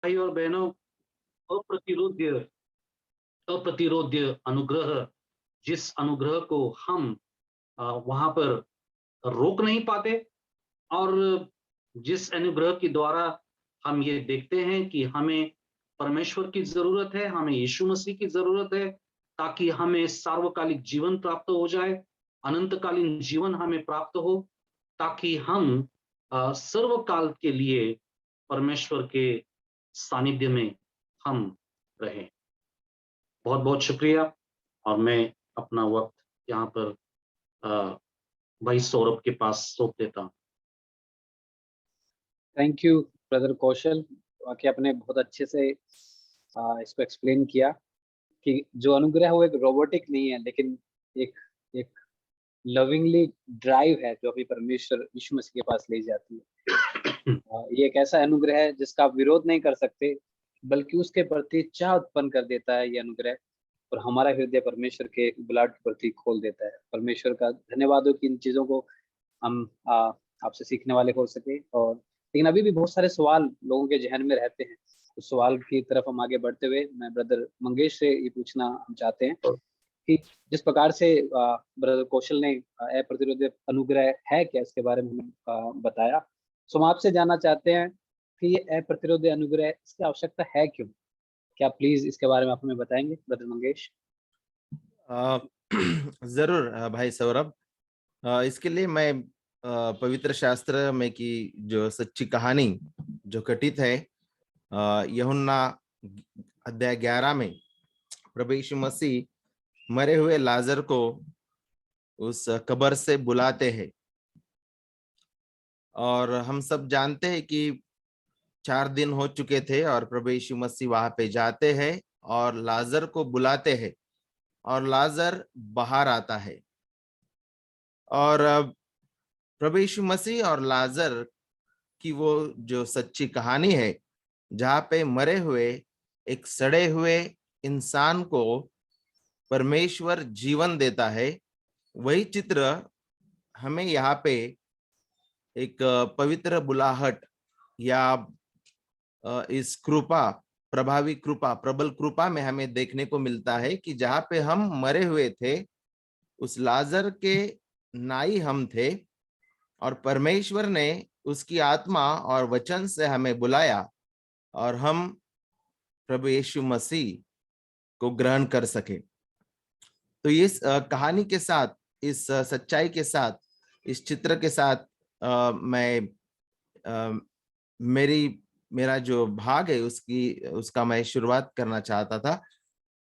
भाई और बहनों, अप्रतिरोध्य अप्रतिरोध्य अनुग्रह, जिस अनुग्रह को हम वहाँ पर रोक नहीं पाते, और जिस अनुग्रह के द्वारा हम ये देखते हैं कि हमें परमेश्वर की ज़रूरत है, हमें यीशु मसीह की ज़रूरत है, ताकि हमें सार्वकालिक जीवन प्राप्त हो जाए, अनंतकालीन जीवन हमें प्राप्त हो, ताकि हम सर्वकाल के लिए परमेश्वर के सानिध्य में हम रहें। बहुत-बहुत शुक्रिया, और मैं अपना वक़्त यहाँ पर अ, भाई सौरभ के पास सौंप देता हूँ। थैंक यू ब्रदर कौशल। वाकई आपने बहुत अच्छे से इसको एक्सप्लेन किया कि जो अनुग्रह है वो एक रोबोटिक नहीं है, लेकिन एक एक लविंगली ड्राइव है जो अभी परमेश्वर यीशु मसीह के पास ले जाती है। ये एक ऐसा अनुग्रह है जिसका आप विरोध नहीं कर सकते, बल्कि उसके प्रति चाह उत्पन्न कर देता है ये अनुग्रह, और हमारा हृदय परमेश्वर के बुलाहट के प्रति खोल देता है। परमेश्वर का धन्यवाद हो कि इन चीजों को हम आपसे सीखने वाले हो सके। और लेकिन अभी भी बहुत सारे सवाल लोगों के जहन में रहते हैं। उस सवाल की तरफ हम आगे बढ़ते हुए मैं ब्रदर मंगेश से ये पूछना हम चाहते हैं कि जिस प्रकार से ब्रदर कौशल ने अप्रतिरोध अनुग्रह है क्या, इसके बारे में हमें बताया। सो हम आपसे जानना चाहते हैं कि ये अप्रतिरोध अनुग्रह, इसकी आवश्यकता है क्यों? क्या प्लीज इसके बारे में आप हमें बताएंगे ब्रदर मंगेश? अ, जरूर भाई सौरभ। इसके लिए मैं पवित्र शास्त्र में की जो सच्ची कहानी जो घटित है, यूहन्ना अध्याय 11 में प्रभु यीशु मसीह मरे हुए लाजर को उस कब्र से बुलाते हैं। और हम सब जानते हैं कि 4 दिन हो चुके थे और प्रभु यीशु मसीह वहां पे जाते हैं और लाजर को बुलाते हैं, और लाजर बाहर आता है। और प्रभु यीशु मसीह और लाजर की वो जो सच्ची कहानी है, जहाँ पे मरे हुए एक सड़े हुए इंसान को परमेश्वर जीवन देता है, वही चित्र हमें यहाँ पे एक पवित्र बुलाहट या इस कृपा, प्रभावी कृपा, प्रबल कृपा में हमें देखने को मिलता है कि जहाँ पे हम मरे हुए थे, उस लाजर के नाई हम थे, और परमेश्वर ने उसकी आत्मा और वचन से हमें बुलाया, और हम प्रभु यीशु मसीह को ग्रहण कर सके। तो इस कहानी के साथ, इस सच्चाई के साथ, इस चित्र के साथ मैं मेरा जो भाग है उसका मैं शुरुआत करना चाहता था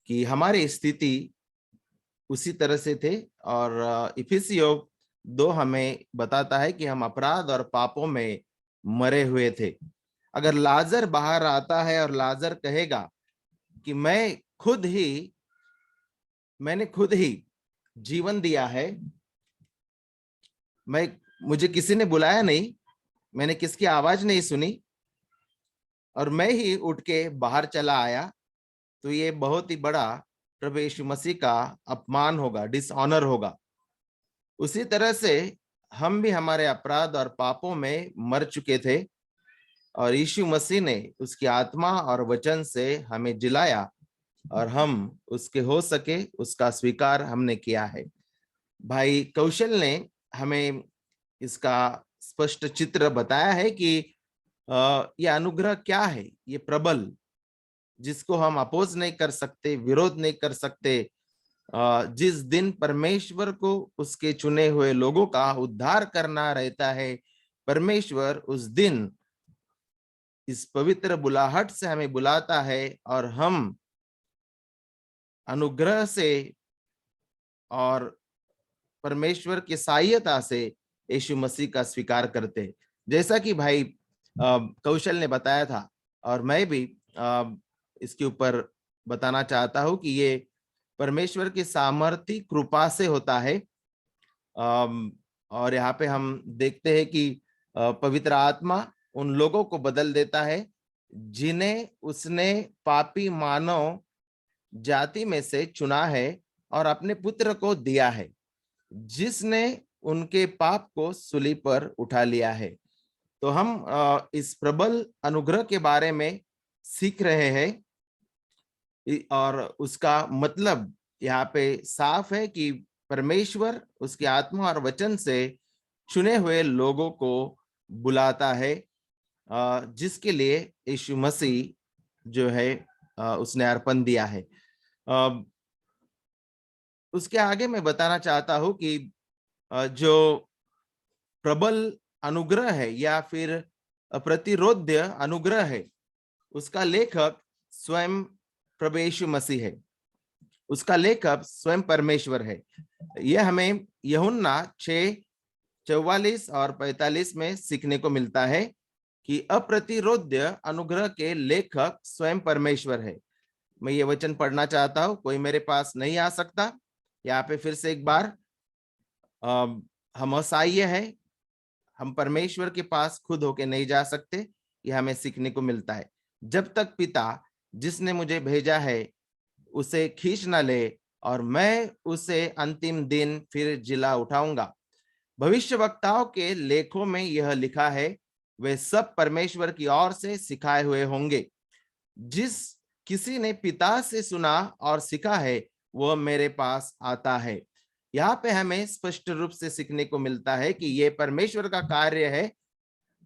कि हमारी स्थिति उसी तरह से थे। और इफिसियों 2 हमें बताता है कि हम अपराध और पापों में मरे हुए थे। अगर लाजर बाहर आता है और लाजर कहेगा कि मैंने खुद ही जीवन दिया है, मुझे किसी ने बुलाया नहीं, मैंने किसकी आवाज नहीं सुनी, और मैं ही उठ के बाहर चला आया, तो ये बहुत ही बड़ा प्रभु यीशु मसीह का अपमान होगा, डिसऑनर होगा। उसी तरह से हम भी हमारे अपराध और पापों में मर चुके थे, और यीशु मसीह ने उसकी आत्मा और वचन से हमें जिलाया, और हम उसके हो सके उसका स्वीकार हमने किया है। भाई कौशल ने हमें इसका स्पष्ट चित्र बताया है कि यह अनुग्रह क्या है। ये प्रबल, जिसको हम अपोज नहीं कर सकते, विरोध नहीं कर सकते। जिस दिन परमेश्वर को उसके चुने हुए लोगों का उद्धार करना रहता है, परमेश्वर उस दिन इस पवित्र बुलाहट से हमें बुलाता है, और हम अनुग्रह से और परमेश्वर की सहायता से यीशु मसीह का स्वीकार करते। जैसा कि भाई कौशल ने बताया था, और मैं भी इसके ऊपर बताना चाहता हूं कि ये परमेश्वर की सामर्थ्य कृपा से होता है। और यहाँ पे हम देखते हैं कि पवित्र आत्मा उन लोगों को बदल देता है जिन्हें उसने पापी मानव जाति में से चुना है और अपने पुत्र को दिया है, जिसने उनके पाप को सूली पर उठा लिया है। तो हम इस प्रबल अनुग्रह के बारे में सीख रहे हैं और उसका मतलब यहाँ पे साफ है कि परमेश्वर उसकी आत्मा और वचन से चुने हुए लोगों को बुलाता है, जिसके लिए यीशु मसीह जो है उसने अर्पण दिया है। उसके आगे मैं बताना चाहता हूं कि जो प्रबल अनुग्रह है या फिर प्रतिरोध्य अनुग्रह है, उसका लेखक स्वयं प्रभु यीशु मसीह है, उसका लेखक स्वयं परमेश्वर है। यह हमें यूहन्ना 6:44 और 45 में सीखने को मिलता है कि अप्रतिरोध्य अनुग्रह के लेखक स्वयं परमेश्वर है। मैं ये वचन पढ़ना चाहता हूं, कोई मेरे पास नहीं आ सकता। यहाँ पे फिर से एक बार हम असहाय है, हम परमेश्वर के पास खुद होके नहीं जा सकते। यह हमें सीखने को मिलता है, जब तक पिता जिसने मुझे भेजा है उसे खींच न ले और मैं उसे अंतिम दिन फिर जिला उठाऊंगा। भविष्यवक्ताओं के लेखों में यह लिखा है, वे सब परमेश्वर की ओर से सिखाए हुए होंगे। जिस किसी ने पिता से सुना और सीखा है वह मेरे पास आता है। यहाँ पे हमें स्पष्ट रूप से सीखने को मिलता है कि ये परमेश्वर का कार्य है।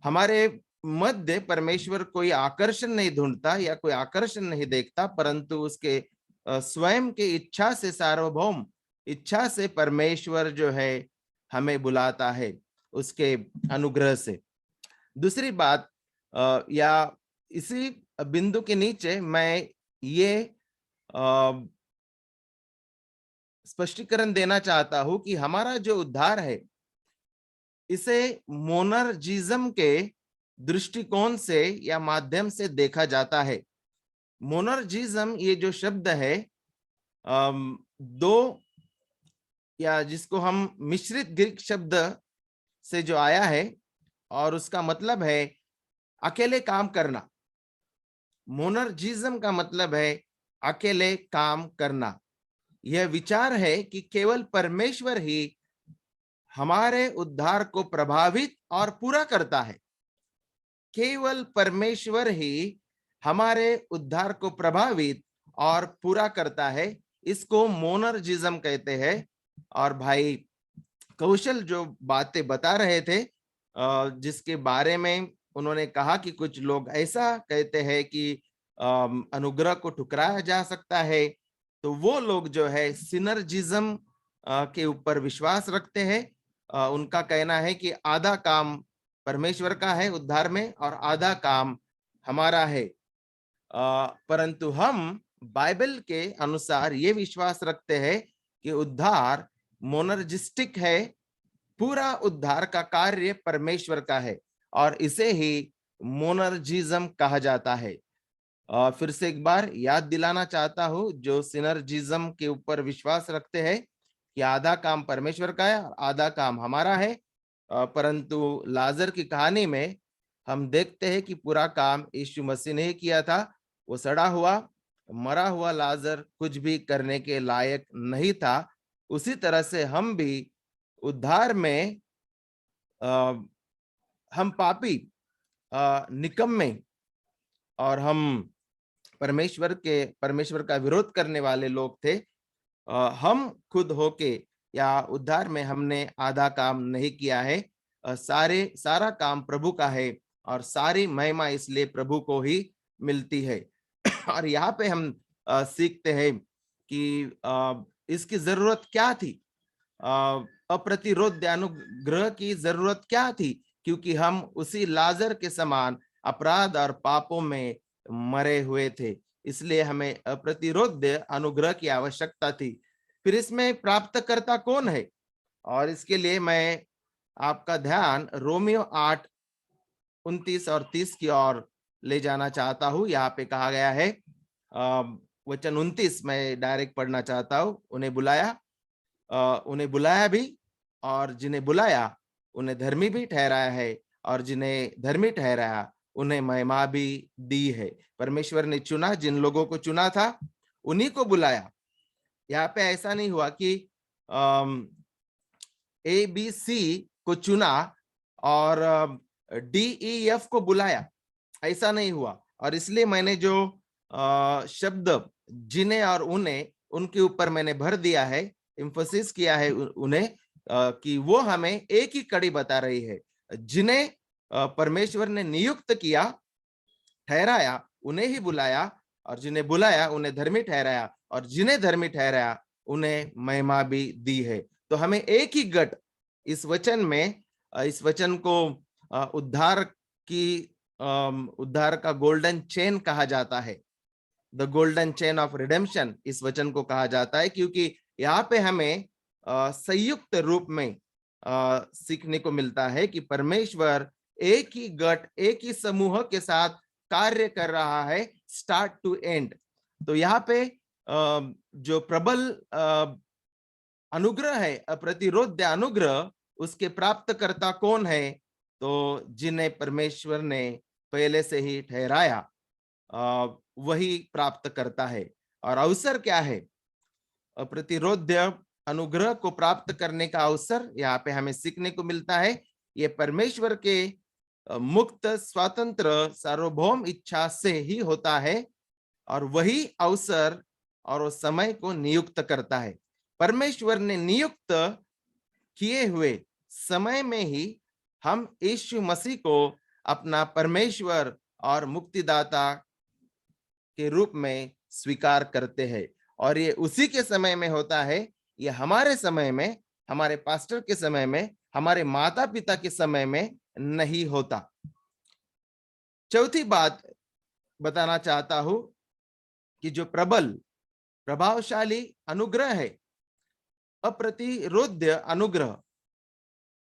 हमारे मध्य परमेश्वर कोई आकर्षण नहीं ढूंढता या कोई आकर्षण नहीं देखता, परंतु उसके स्वयं के इच्छा से, सार्वभौम इच्छा से परमेश्वर जो है हमें बुलाता है उसके अनुग्रह से। दूसरी बात, या इसी बिंदु के नीचे मैं ये स्पष्टीकरण देना चाहता हूं कि हमारा जो उद्धार है इसे मोनर्जिज्म के दृष्टिकोण से या माध्यम से देखा जाता है। मोनर्जिज्म ये जो शब्द है दो, या जिसको हम मिश्रित ग्रीक शब्द से जो आया है और उसका मतलब है अकेले काम करना। मोनर्जिज्म का मतलब है अकेले काम करना। यह विचार है कि केवल परमेश्वर ही हमारे उद्धार को प्रभावित और पूरा करता है। केवल परमेश्वर ही हमारे उद्धार को प्रभावित और पूरा करता है। इसको मोनर्जिज्म कहते हैं। और भाई कौशल जो बातें बता रहे थे, जिसके बारे में उन्होंने कहा कि कुछ लोग ऐसा कहते हैं कि अनुग्रह को ठुकराया जा सकता है, तो वो लोग जो है सिनर्जिज्म के ऊपर विश्वास रखते हैं। उनका कहना है कि आधा काम परमेश्वर का है उद्धार में और आधा काम हमारा है। परंतु हम बाइबल के अनुसार ये विश्वास रखते हैं कि उद्धार मोनर्जिस्टिक है। पूरा उद्धार का कार्य परमेश्वर का है और इसे ही मोनर्जिज्म कहा जाता है। फिर से एक बार याद दिलाना चाहता हूं, जो सिनर्जिज्म के ऊपर विश्वास रखते हैं कि आधा काम परमेश्वर का है और आधा काम हमारा है, परंतु लाजर की कहानी में हम देखते हैं कि पूरा काम यीशु मसीह ने किया था। वो सड़ा हुआ मरा हुआ लाजर कुछ भी करने के लायक नहीं था। उसी तरह से हम भी उद्धार में हम पापी, निकम्मे और हम परमेश्वर का विरोध करने वाले लोग थे। हम खुद होके या उद्धार में हमने आधा काम नहीं किया है। सारा काम प्रभु का है और सारी महिमा इसलिए प्रभु को ही मिलती है। और यहाँ पे हम सीखते हैं कि इसकी जरूरत क्या थी, अप्रतिरोध अनुग्रह की जरूरत क्या थी, क्योंकि हम उसी लाजर के समान अपराध और पापों में मरे हुए थे, इसलिए हमें अप्रतिरोध अनुग्रह की आवश्यकता थी। फिर इसमें प्राप्तकर्ता कौन है, और इसके लिए मैं आपका ध्यान रोमियो 8:29 और 30 की ओर ले जाना चाहता हूं। यहाँ पे कहा गया है, वचन 29 मैं डायरेक्ट पढ़ना चाहता हूं। उन्हें बुलाया भी, और जिन्हें बुलाया उन्हें धर्मी भी ठहराया है, और जिन्हें धर्मी ठहराया उन्हें महिमा भी दी है। परमेश्वर ने चुना, जिन लोगों को चुना था उन्हीं को बुलाया। यहाँ पे ऐसा नहीं हुआ कि ABC को चुना और DEF को बुलाया, ऐसा नहीं हुआ। और इसलिए मैंने जो शब्द जिन्हें और उन्हें उनके ऊपर मैंने भर दिया है, एम्फोसिस किया है उन्हें, कि वो हमें एक ही कड़ी बता रही है। जिन्हें परमेश्वर ने नियुक्त किया, ठहराया, उन्हें ही बुलाया, और जिन्हें बुलाया उन्हें धर्मी ठहराया, और जिन्हें धर्मी ठहराया उन्हें महिमा भी दी है। तो हमें एक ही गट इस वचन में, इस वचन को उद्धार का गोल्डन चेन कहा जाता है, the golden chain of redemption इस वचन को कहा जाता है, क्योंकि यहाँ पे हमें संयुक्त रूप में सीखने को मिलता है कि परमेश्वर एक ही गट, एक ही समूह के साथ कार्य कर रहा है, स्टार्ट टू एंड। तो यहाँ पे जो प्रबल अनुग्रह है, अप्रतिरोध्य अनुग्रह, उसके प्राप्तकर्ता कौन है? तो जिन्हें परमेश्वर ने पहले से ही ठहराया, वही प्राप्त करता है। और अवसर क्या है? प्रतिरोध्य अनुग्रह को प्राप्त करने का अवसर यहाँ पे हमें सीखने को मिलता है। ये परमेश्वर के मुक्त, स्वतंत्र, सार्वभौम इच्छा से ही होता है, और वही अवसर और उस समय को नियुक्त करता है। परमेश्वर ने नियुक्त किए हुए समय में ही हम यीशु मसीह को अपना परमेश्वर और मुक्तिदाता के रूप में स्वीकार करते हैं। और ये उसी के समय में होता है, ये हमारे समय में, हमारे पास्टर के समय में, हमारे माता पिता के समय में नहीं होता। चौथी बात बताना चाहता हूं कि जो प्रबल, प्रभावशाली अनुग्रह है, अप्रतिरोध्य अनुग्रह,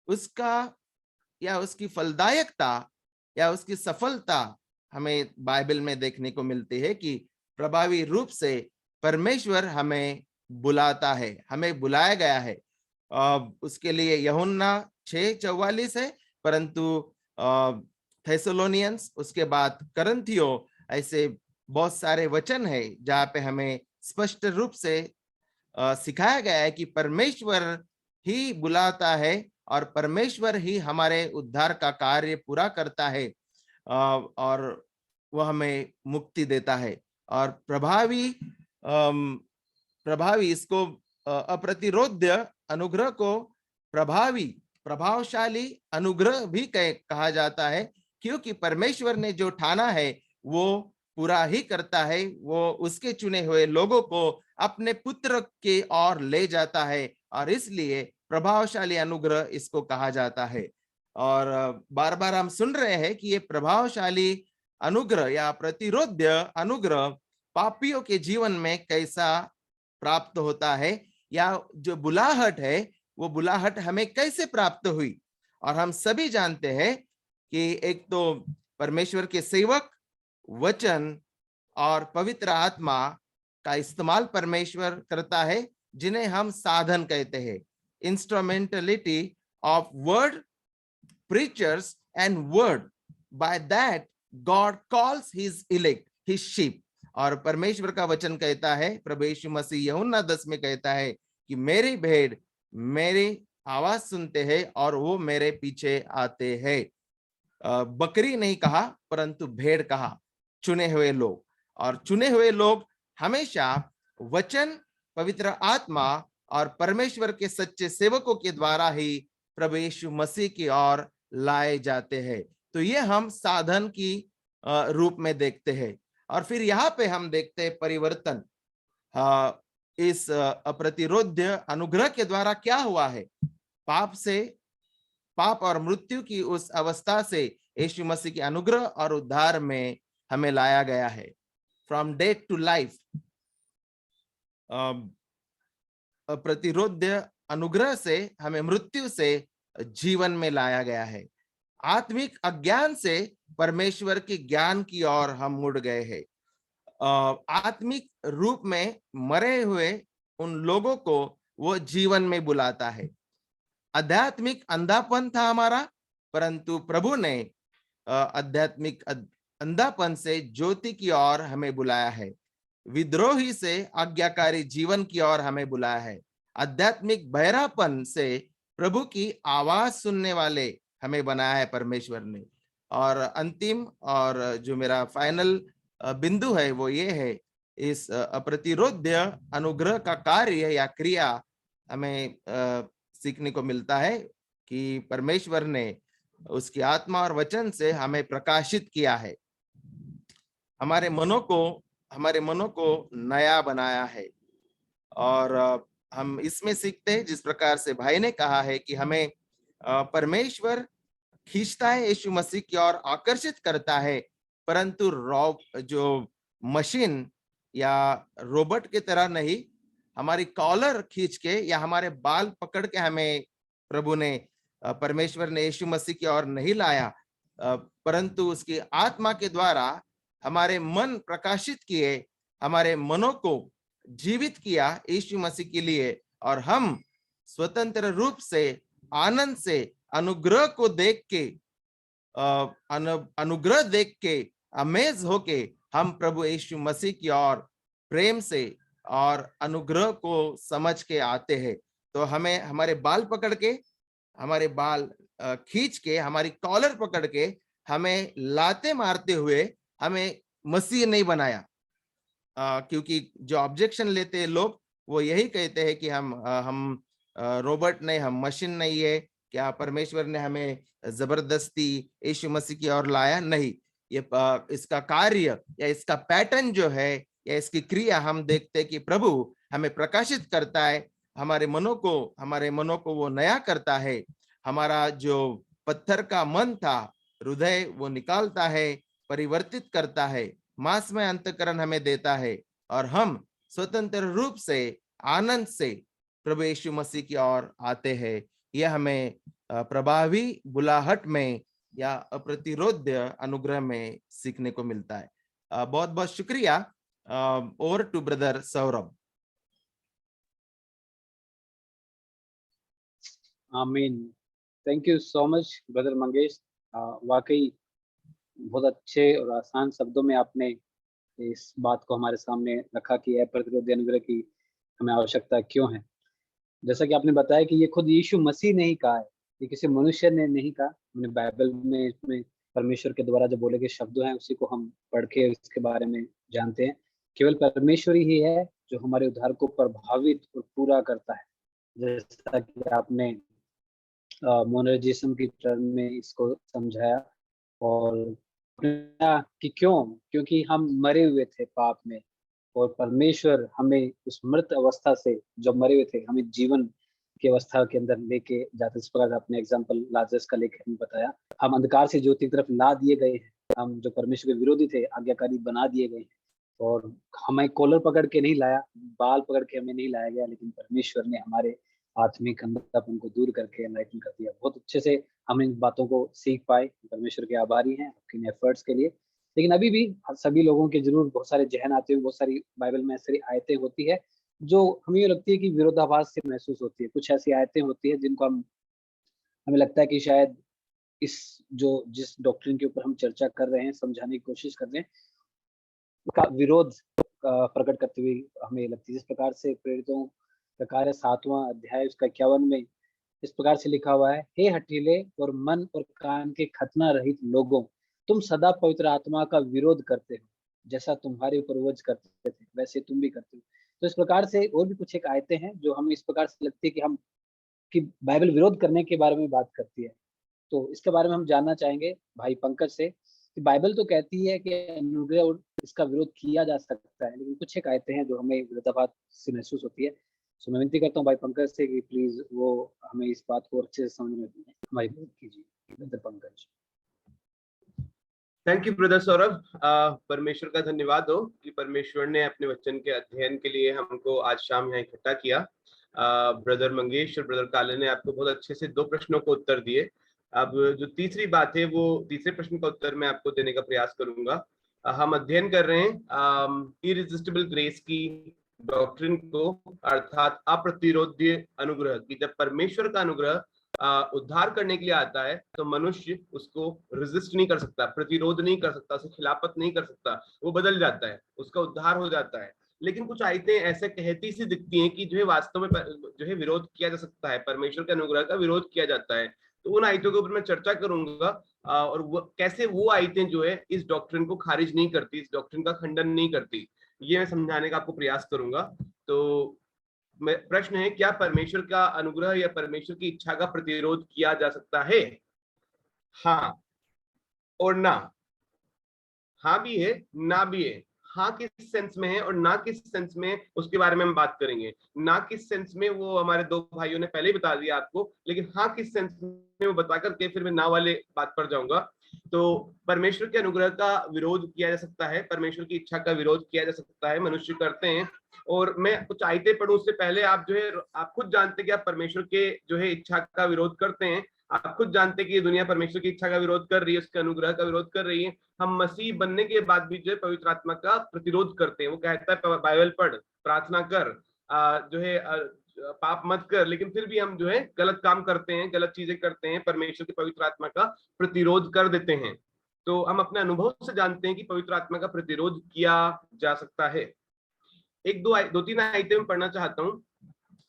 उसका या उसकी फलदायकता या उसकी सफलता हमें बाइबल में देखने को मिलती है कि प्रभावी रूप से परमेश्वर हमें बुलाता है, हमें बुलाया गया है। उसके लिए यूहन्ना 6:44 है, परंतु थेसलोनियंस, उसके बाद करंथियो, ऐसे बहुत सारे वचन है जहाँ पे हमें स्पष्ट रूप से सिखाया गया है कि परमेश्वर ही बुलाता है और परमेश्वर ही हमारे उद्धार का कार्य पूरा करता है, और वह हमें मुक्ति देता है। और प्रभावी इसको अप्रतिरोध्य अनुग्रह को प्रभावशाली अनुग्रह भी कहा जाता है, क्योंकि परमेश्वर ने जो ठाना है वो पूरा ही करता है। वो उसके चुने हुए लोगों को अपने पुत्र के ओर ले जाता है, और इसलिए प्रभावशाली अनुग्रह इसको कहा जाता है। और बार बार हम सुन रहे हैं कि ये प्रभावशाली अनुग्रह या प्रतिरोध्य अनुग्रह पापियों के जीवन में कैसा प्राप्त होता है, या जो बुलाहट है वो बुलाहट हमें कैसे प्राप्त हुई। और हम सभी जानते हैं कि एक तो परमेश्वर के सेवक, वचन और पवित्र आत्मा का इस्तेमाल परमेश्वर करता है, जिन्हें हम साधन कहते हैं, instrumentality of word, preachers and word. By that God calls his elect, his sheep. और परमेश्वर का वचन कहता है, प्रभु यीशु मसीह यूहन्ना 10 में कहता है कि मेरी भेड़ मेरी आवाज सुनते हैं और वो मेरे पीछे आते हैं। बकरी नहीं कहा, परंतु भेड़ कहा, चुने हुए लोग। और चुने हुए लोग हमेशा वचन, पवित्र आत्मा और परमेश्वर के सच्चे सेवकों के द्वारा ही प्रभु यीशु मसीह की ओर लाए जाते हैं। तो ये हम साधन की रूप में देखते हैं। और फिर यहाँ पे हम देखते हैं परिवर्तन। इस अप्रतिरोध्य अनुग्रह के द्वारा क्या हुआ है? पाप और मृत्यु की उस अवस्था से यीशु मसीह के अनुग्रह और उद्धार में हमें लाया गया है। फ्रॉम डेथ टू लाइफ, अप्रतिरोध्य अनुग्रह से हमें मृत्यु से जीवन में लाया गया है। आत्मिक अज्ञान से परमेश्वर के ज्ञान की ओर हम मुड़ गए हैं। आत्मिक रूप में मरे हुए उन लोगों को वो जीवन में बुलाता है। आध्यात्मिक अंधापन था हमारा, परंतु प्रभु ने आध्यात्मिक अंधापन से ज्योति की ओर हमें बुलाया है। विद्रोही से आज्ञाकारी जीवन की ओर हमें बुलाया है। आध्यात्मिक बहरापन से प्रभु की आवाज सुनने वाले हमें बनाया है परमेश्वर ने। और अंतिम और जो मेरा फाइनल बिंदु है वो ये है, इस अप्रतिरोध्य अनुग्रह का कार्य या क्रिया हमें सीखने को मिलता है कि परमेश्वर ने उसकी आत्मा और वचन से हमें प्रकाशित किया है, हमारे मनों को नया बनाया है। और हम इसमें सीखते हैं, जिस प्रकार से भाई ने कहा है कि हमें परमेश्वर खींचता है, यीशु मसीह की ओर आकर्षित करता है, परंतु जो मशीन या रोबोट की तरह नहीं, हमारी कॉलर खींच के या हमारे बाल पकड़ के हमें प्रभु ने परमेश्वर ने यीशु मसीह की ओर नहीं लाया, परंतु उसकी आत्मा के द्वारा हमारे मन प्रकाशित किए, हमारे मनों को जीवित किया यीशु मसीह के लिए, और हम स्वतंत्र रूप से आनंद से अनुग्रह को देख के अनुग्रह देख के अमेज होके हम प्रभु यीशु मसीह की ओर प्रेम से और अनुग्रह को समझ के आते हैं। तो हमें हमारे बाल पकड़ के, हमारे बाल खींच के, हमारी कॉलर पकड़ के हमें लाते मारते हुए हमें मसीह नहीं बनाया, क्योंकि जो ऑब्जेक्शन लेते हैं लोग, वो यही कहते हैं कि हम रोबोट नहीं, हम मशीन नहीं है, क्या परमेश्वर ने हमें जबरदस्ती यीशु मसीह की ओर लाया? नहीं, ये इसका कार्य या इसका पैटर्न जो है या इसकी क्रिया हम देखते हैं कि प्रभु हमें प्रकाशित करता है, हमारे मनों को वो नया करता है, हमारा जो पत्थर का मन था, हृदय वो निकालता है, परिवर्तित करता है, मांसमय अंतःकरण हमें देता है, और हम स्वतंत्र रूप से आनंद से प्रभु यीशु मसीह की ओर आते हैं। यह हमें प्रभावी बुलाहट में या अप्रतिरोध्य अनुग्रह में सीखने को मिलता है। बहुत बहुत शुक्रिया। Over to brother Saurabh. आमीन। Thank you so much brother Mangesh. वाकई बहुत अच्छे और आसान शब्दों में आपने इस बात को हमारे सामने रखा कि अप्रतिरोध्य अनुग्रह की हमें आवश्यकता क्यों है। जैसा कि आपने बताया कि ये खुद यीशु मसीह ने ही कहा है, ये किसी मनुष्य ने नहीं कहा। हमने बाइबल में इसमें परमेश्वर के द्वारा जो बोले गए शब्द हैं उसी को हम पढ़ के इसके बारे में जानते हैं। केवल परमेश्वर ही है जो हमारे उद्धार को प्रभावित और पूरा करता है। जैसा कि आपने मोनर्जिज्म की टर्म में इसको समझाया, और कि क्योंकि हम मरे हुए थे पाप में, और परमेश्वर हमें उस मृत अवस्था से, जब मरे हुए थे, हमें जीवन की अवस्था के अंदर लेके जाते। इस प्रकार आपने एग्जाम्पल लाजरस का लेकर हमें बताया। हम अंधकार से ज्योति की तरफ ला दिए गए हैं, हम जो परमेश्वर के विरोधी थे आज्ञाकारी बना दिए गए हैं, और हमें कॉलर पकड़ के नहीं लाया, बाल पकड़ के हमें नहीं लाया गया, लेकिन परमेश्वर ने हमारे आत्मिक अंधापन को दूर करके एनलाइटन कर दिया। बहुत अच्छे से हम इन बातों को सीख पाए। परमेश्वर के आभारी हैं आपके इन एफर्ट्स के लिए। लेकिन अभी भी सभी लोगों के जरूर बहुत सारे जहन आते हैं, बहुत सारी बाइबल में ऐसी आयतें होती है जो हमें ये लगती है कि विरोधाभास से महसूस होती है। कुछ ऐसी आयतें होती है जिनको हमें लगता है कि शायद जिस डॉक्ट्रिन के ऊपर हम चर्चा कर रहे हैं, समझाने की कोशिश कर रहे हैं, उसका विरोध प्रकट करते हुए हमें लगती है। जिस प्रकार से प्रेरितों का कार्य 7वां अध्याय उसका 51 में इस प्रकार से लिखा हुआ है, हे हठीले और मन और कान के खतना रहित लोगों, तुम सदा पवित्र आत्मा का विरोध करते हो, जैसा तुम्हारे पूर्वज करते थे वैसे तुम भी करते हो। तो इस प्रकार से और भी कुछ एक आयतें हैं जो हमें इस प्रकार से लगती है कि बाइबल विरोध करने के बारे में बात करती है। तो इसके बारे में हम जानना चाहेंगे भाई पंकज से कि बाइबल तो कहती है कि अनुग्रह और इसका विरोध किया जा सकता है, लेकिन कुछ एक आयतें हैं जो हमें विरोधाभास से महसूस होती है। सो मैं विनती करता हूँ भाई पंकज से कि प्लीज वो हमें इस बात को अच्छे से समझ में हमारी मदद कीजिए। Brother Pankaj. Thank you brother Saurabh. परमेश्वर का धन्यवाद हो कि परमेश्वर ने अपने वचन के अध्ययन के लिए हमको आज शाम यहाँ इकट्ठा किया। ब्रदर मंगेश और ब्रदर काले ने आपको बहुत अच्छे से 2 प्रश्नों को उत्तर दिए। अब जो तीसरी बात है, वो तीसरे प्रश्न का उत्तर मैं आपको देने का प्रयास करूंगा। हम अध्ययन कर रहे हैं इरिजिस्टिबल ग्रेस की डॉक्ट्रिन को, अर्थात अप्रतिरोध्य अनुग्रह की। जब परमेश्वर का अनुग्रह उद्धार करने के लिए आता है तो मनुष्य उसको रेजिस्ट नहीं कर सकता, प्रतिरोध नहीं कर सकता, उसकी खिलाफत नहीं कर सकता, वो बदल जाता है, उसका उद्धार हो जाता है। लेकिन कुछ आयतें ऐसे कहती सी दिखती हैं कि जो है वास्तव में जो है विरोध किया जा सकता है, परमेश्वर के अनुग्रह का विरोध किया जाता है। तो उन आयतों के ऊपर मैं चर्चा करूंगा और कैसे वो आयतें जो है इस डॉक्ट्रिन को खारिज नहीं करती, इस डॉक्ट्रिन का खंडन नहीं करती, ये मैं समझाने का आपको प्रयास करूंगा। तो प्रश्न है, क्या परमेश्वर का अनुग्रह या परमेश्वर की इच्छा का प्रतिरोध किया जा सकता है? हाँ और ना। हाँ भी है, ना भी है। हाँ किस सेंस में है और ना किस सेंस में, उसके बारे में हम बात करेंगे। ना किस सेंस में वो हमारे दो भाइयों ने पहले ही बता दिया आपको, लेकिन हाँ किस सेंस में वो बता करके फिर मैं ना वाले बात पर जाऊंगा। तो परमेश्वर के अनुग्रह का विरोध किया जा सकता है, परमेश्वर की इच्छा का विरोध किया जा सकता है, मनुष्य करते हैं। और मैं कुछ आयतें पढ़ूं उससे पहले आप जो है, आप खुद जानते हैं कि आप परमेश्वर के जो है इच्छा का विरोध करते हैं। आप खुद जानते हैं कि ये दुनिया परमेश्वर की इच्छा का विरोध कर रही है, उसके अनुग्रह का विरोध कर रही है। हम मसीह बनने के बाद भी जो है पवित्र आत्मा का प्रतिरोध करते हैं। वो कहता है बाइबल पढ़, प्रार्थना कर, जो है पाप मत कर, लेकिन फिर भी हम जो है गलत काम करते हैं, गलत चीजें करते हैं, परमेश्वर की पवित्र आत्मा का प्रतिरोध कर देते हैं। तो हम अपने अनुभव से जानते हैं कि पवित्र आत्मा का प्रतिरोध किया जा सकता है। एक दो तीन आयतें मैं पढ़ना चाहता हूँ।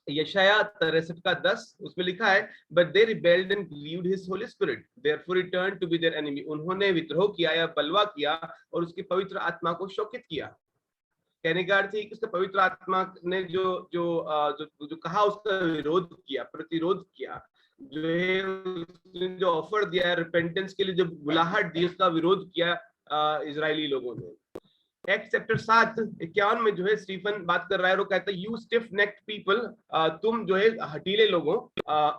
यशाया 63 का 10, उसमें लिखा है, but they rebelled and grieved his Holy Spirit, therefore he turned to be their enemy. उन्होंने विद्रोह किया या बलवा किया और उसकी पवित्र आत्मा को शोकित किया। कहने का अर्थ है कि उसके पवित्र आत्मा ने जो कहा उसका विरोध किया, प्रतिरोध किया, जो है जो ऑफर दिया रिपेंटेंस के लिए, जो बुलाहट दी, उसका विरोध किया इजरायली लोगों ने। एक्ट चैप्टर 7:51 में जो है स्टीफन बात कर रहा है, वो कहता है, यू स्टिफ नेक्ड पीपल, तुम जो है हटीले लोगों,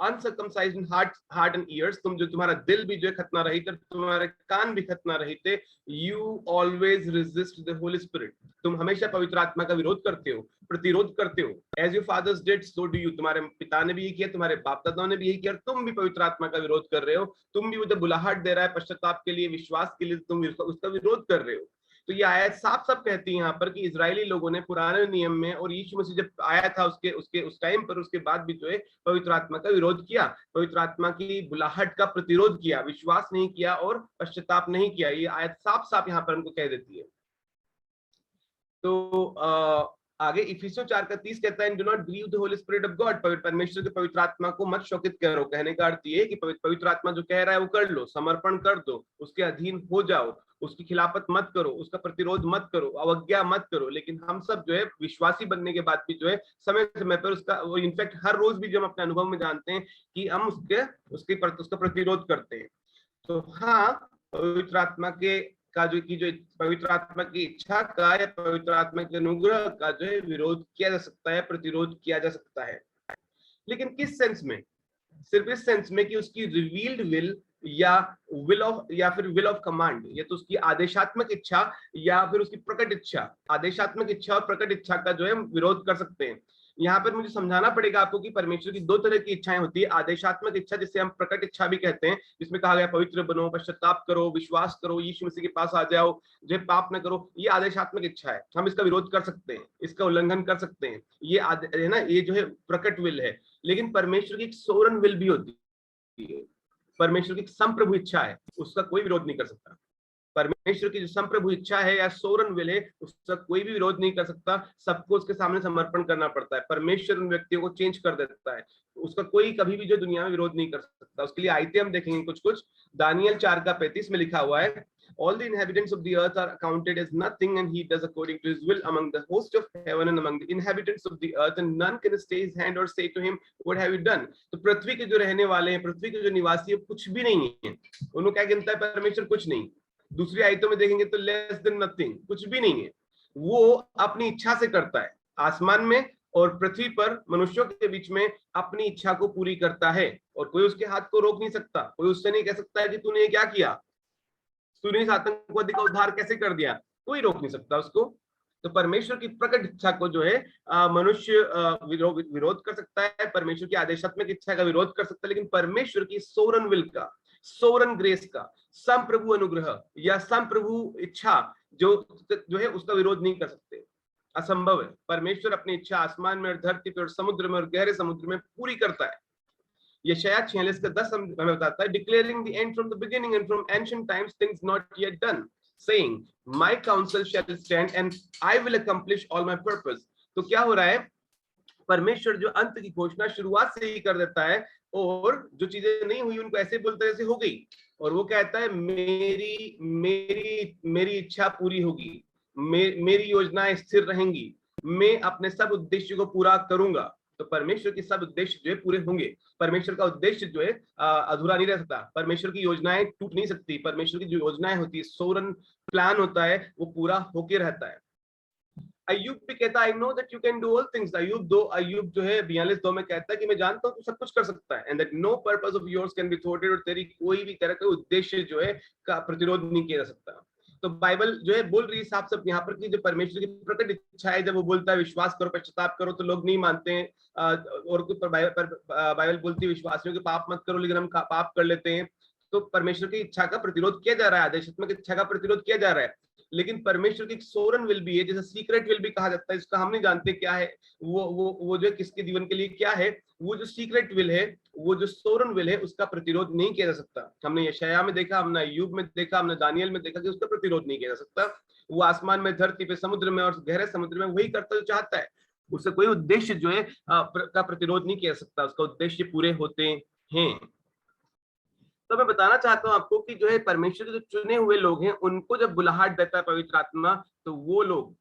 uncircumcised in heart and years, तुम जो तुम्हारा दिल भी जो है खतना रहित, तुम्हारे कान भी खतना रहित, you always resist the Holy spirit, तुम हमेशा पवित्र आत्मा का विरोध करते हो, प्रतिरोध करते हो। As your fathers did so do you, तुम्हारे पिता ने भी यही किया, तुम्हारे बाप दादाओं ने भी यही किया, तुम भी पवित्र आत्मा का विरोध कर रहे हो। तुम भी वो जब बुलाहट दे रहा है पश्चाताप के लिए, विश्वास के लिए, तुम उसका विरोध कर रहे हो। तो ये आयत साफ साफ कहती है यहाँ पर कि इजरायली लोगों ने पुराने नियम में, और यीशु मसीह जब आया था उस टाइम पर, उसके बाद भी जो है पवित्र आत्मा का विरोध किया, पवित्र आत्मा की बुलाहट का प्रतिरोध किया, विश्वास नहीं किया और पश्चाताप नहीं किया। ये आयत साफ साफ यहाँ पर हमको कह देती है। तो आगे इफिसियों 4:30 कहता है, do not grieve the Holy Spirit of God, परमेश्वर के पवित्र आत्मा को मत शोकित करो। कहने का अर्थ ये है कि पवित्र आत्मा जो कह रहा है वो कर लो, समर्पण कर दो, उसके अधीन हो जाओ, उसकी खिलाफत मत करो, उसका प्रतिरोध मत करो, अवज्ञा मत करो। लेकिन हम सब जो है विश्वासी बनने के बाद भी जो है समय समय पर उसका, इनफैक्ट हर रोज भी जो हम अपने अनुभव में जानते हैं कि हम उसका प्रतिरोध करते हैं। तो हाँ, पवित्र आत्मा जो पवित्र आत्मा की इच्छा का या पवित्र आत्मा के अनुग्रह का जो है विरोध किया जा सकता है, प्रतिरोध किया जा सकता है। लेकिन किस सेंस में? सिर्फ इस सेंस में कि उसकी रिवील्ड विल या फिर विल ऑफ कमांड, या तो उसकी आदेशात्मक इच्छा या फिर उसकी प्रकट इच्छा। आदेशात्मक इच्छा और प्रकट इच्छा का जो है विरोध कर सकते हैं। यहाँ पर मुझे समझाना पड़ेगा आपको कि परमेश्वर की दो तरह की इच्छाएं होती है। आदेशात्मक इच्छा, जिसे हम प्रकट इच्छा भी कहते हैं, जिसमें कहा गया पवित्र बनो, पश्चाताप करो, विश्वास करो, यीशु मसीह के पास आ जाओ, जो पाप न करो। ये आदेशात्मक इच्छा है, हम इसका विरोध कर सकते हैं, इसका उल्लंघन कर सकते हैं, ये है ना, ये जो है प्रकट विल है। लेकिन परमेश्वर की एक सोवरेन विल भी होती है, परमेश्वर की संप्रभु इच्छा है, उसका कोई विरोध नहीं कर सकता। परमेश्वर की जो संप्रभु इच्छा है या सोवरेन विल है, उसका कोई भी विरोध नहीं कर सकता। सबको उसके सामने समर्पण करना पड़ता है। परमेश्वर उन व्यक्तियों को चेंज कर देता है, उसका कोई कभी भी जो दुनिया में विरोध नहीं कर सकता। उसके लिए आयतें हम देखेंगे कुछ। दानियल 4:35 में लिखा हुआ है, all the inhabitants of the earth are accounted as nothing, and he does according to his will among the host of heaven and among the inhabitants of the earth, and none can stay his hand or say to him, what have you done? तो पृथ्वी के जो रहने वाले हैं, पृथ्वी के जो निवासी है, कुछ भी नहीं है। उन्होंने क्या गिनता है परमेश्वर? कुछ नहीं। दूसरी आयतों में देखेंगे तो लेस देन नथिंग, कुछ भी नहीं है। वो अपनी इच्छा से करता है, आसमान में और पृथ्वी पर मनुष्यों के बीच में अपनी इच्छा को पूरी करता है, और कोई उसके हाथ को रोक नहीं सकता। कोई उससे नहीं कह सकता है कि तूने ये क्या किया, तूने इस आतंकवादी का उद्धार कैसे कर दिया, कोई रोक नहीं सकता उसको। तो परमेश्वर की प्रकट इच्छा को जो है मनुष्य विरोध कर सकता है, परमेश्वर की आदेशात्मक इच्छा का विरोध कर सकता है, लेकिन परमेश्वर की सोवरेन विल का, सोवरेन ग्रेस का, संप्रभु अनुग्रह या संप्रभु इच्छा जो है उसका विरोध नहीं कर सकते। असंभव है। परमेश्वर अपनी इच्छा आसमान में और धरती पर और समुद्र में और गहरे समुद्र में पूरी करता है। यशाया 46:10 हमें बताता है, declaring the end from the beginning and from ancient times things not yet done, saying my counsel shall stand and I will accomplish all my purpose. तो क्या हो रहा है? परमेश्वर जो अंत की घोषणा शुरुआत से ही कर देता है और जो चीजें नहीं हुई उनको ऐसे बोलते जैसे हो गई, और वो कहता है मेरी मेरी मेरी इच्छा पूरी होगी, मेरी योजनाएं स्थिर रहेंगी, मैं अपने सब उद्देश्य को पूरा करूंगा। तो परमेश्वर के सब उद्देश्य जो है पूरे होंगे। परमेश्वर का उद्देश्य जो है अधूरा नहीं रह सकता। परमेश्वर की योजनाएं टूट नहीं सकती। परमेश्वर की जो योजनाएं होती है, सोरन प्लान होता है, वो पूरा होके रहता है। अय्यूब भी कहता है, I know that you can do all things. अय्यूब जो है 42:2 में कहता है कि मैं जानता हूं तू सब कुछ कर सकता है, and that no purpose of yours can be thwarted, और तेरी कोई भी तरह का उद्देश्य जो है का प्रतिरोध नहीं किया जा सकता। तो बाइबल जो है बोल रही है साफ साफ यहाँ पर कि जो परमेश्वर की प्रकट इच्छा है, जब वो बोलता है विश्वास करो पश्चाताप करो, तो लोग नहीं मानते हैं। और बाइबल बोलती है विश्वासियों के पाप मत करो, लेकिन हम पाप कर लेते हैं। तो परमेश्वर की इच्छा का प्रतिरोध किया जा रहा है, आदेशात्मक इच्छा का प्रतिरोध किया जा रहा है। लेकिन परमेश्वर की एक सोरन विल भी है, जैसे सीक्रेट विल भी कहा जाता है, इसका हम नहीं जानते क्या है वो जो किसके जीवन के लिए क्या है। वो जो सीक्रेट विल है, वो जो सोरन विल है, उसका प्रतिरोध नहीं किया जा सकता। हमने यशायाह में देखा, हमने अय्यूब में देखा, हमने दानियल में देखा कि उसका प्रतिरोध नहीं किया जा सकता। वो आसमान में, धरती पे, समुद्र में और गहरे समुद्र में वही करता जो चाहता है। उससे कोई उद्देश्य जो है का प्रतिरोध नहीं किया जा सकता। उसका उद्देश्य पूरे होते हैं। तो मैं बताना चाहता हूं आपको कि जो है परमेश्वर के जो चुने हुए लोग हैं, उनको जब बुलाहट देता है पवित्र आत्मा, तो वो लोग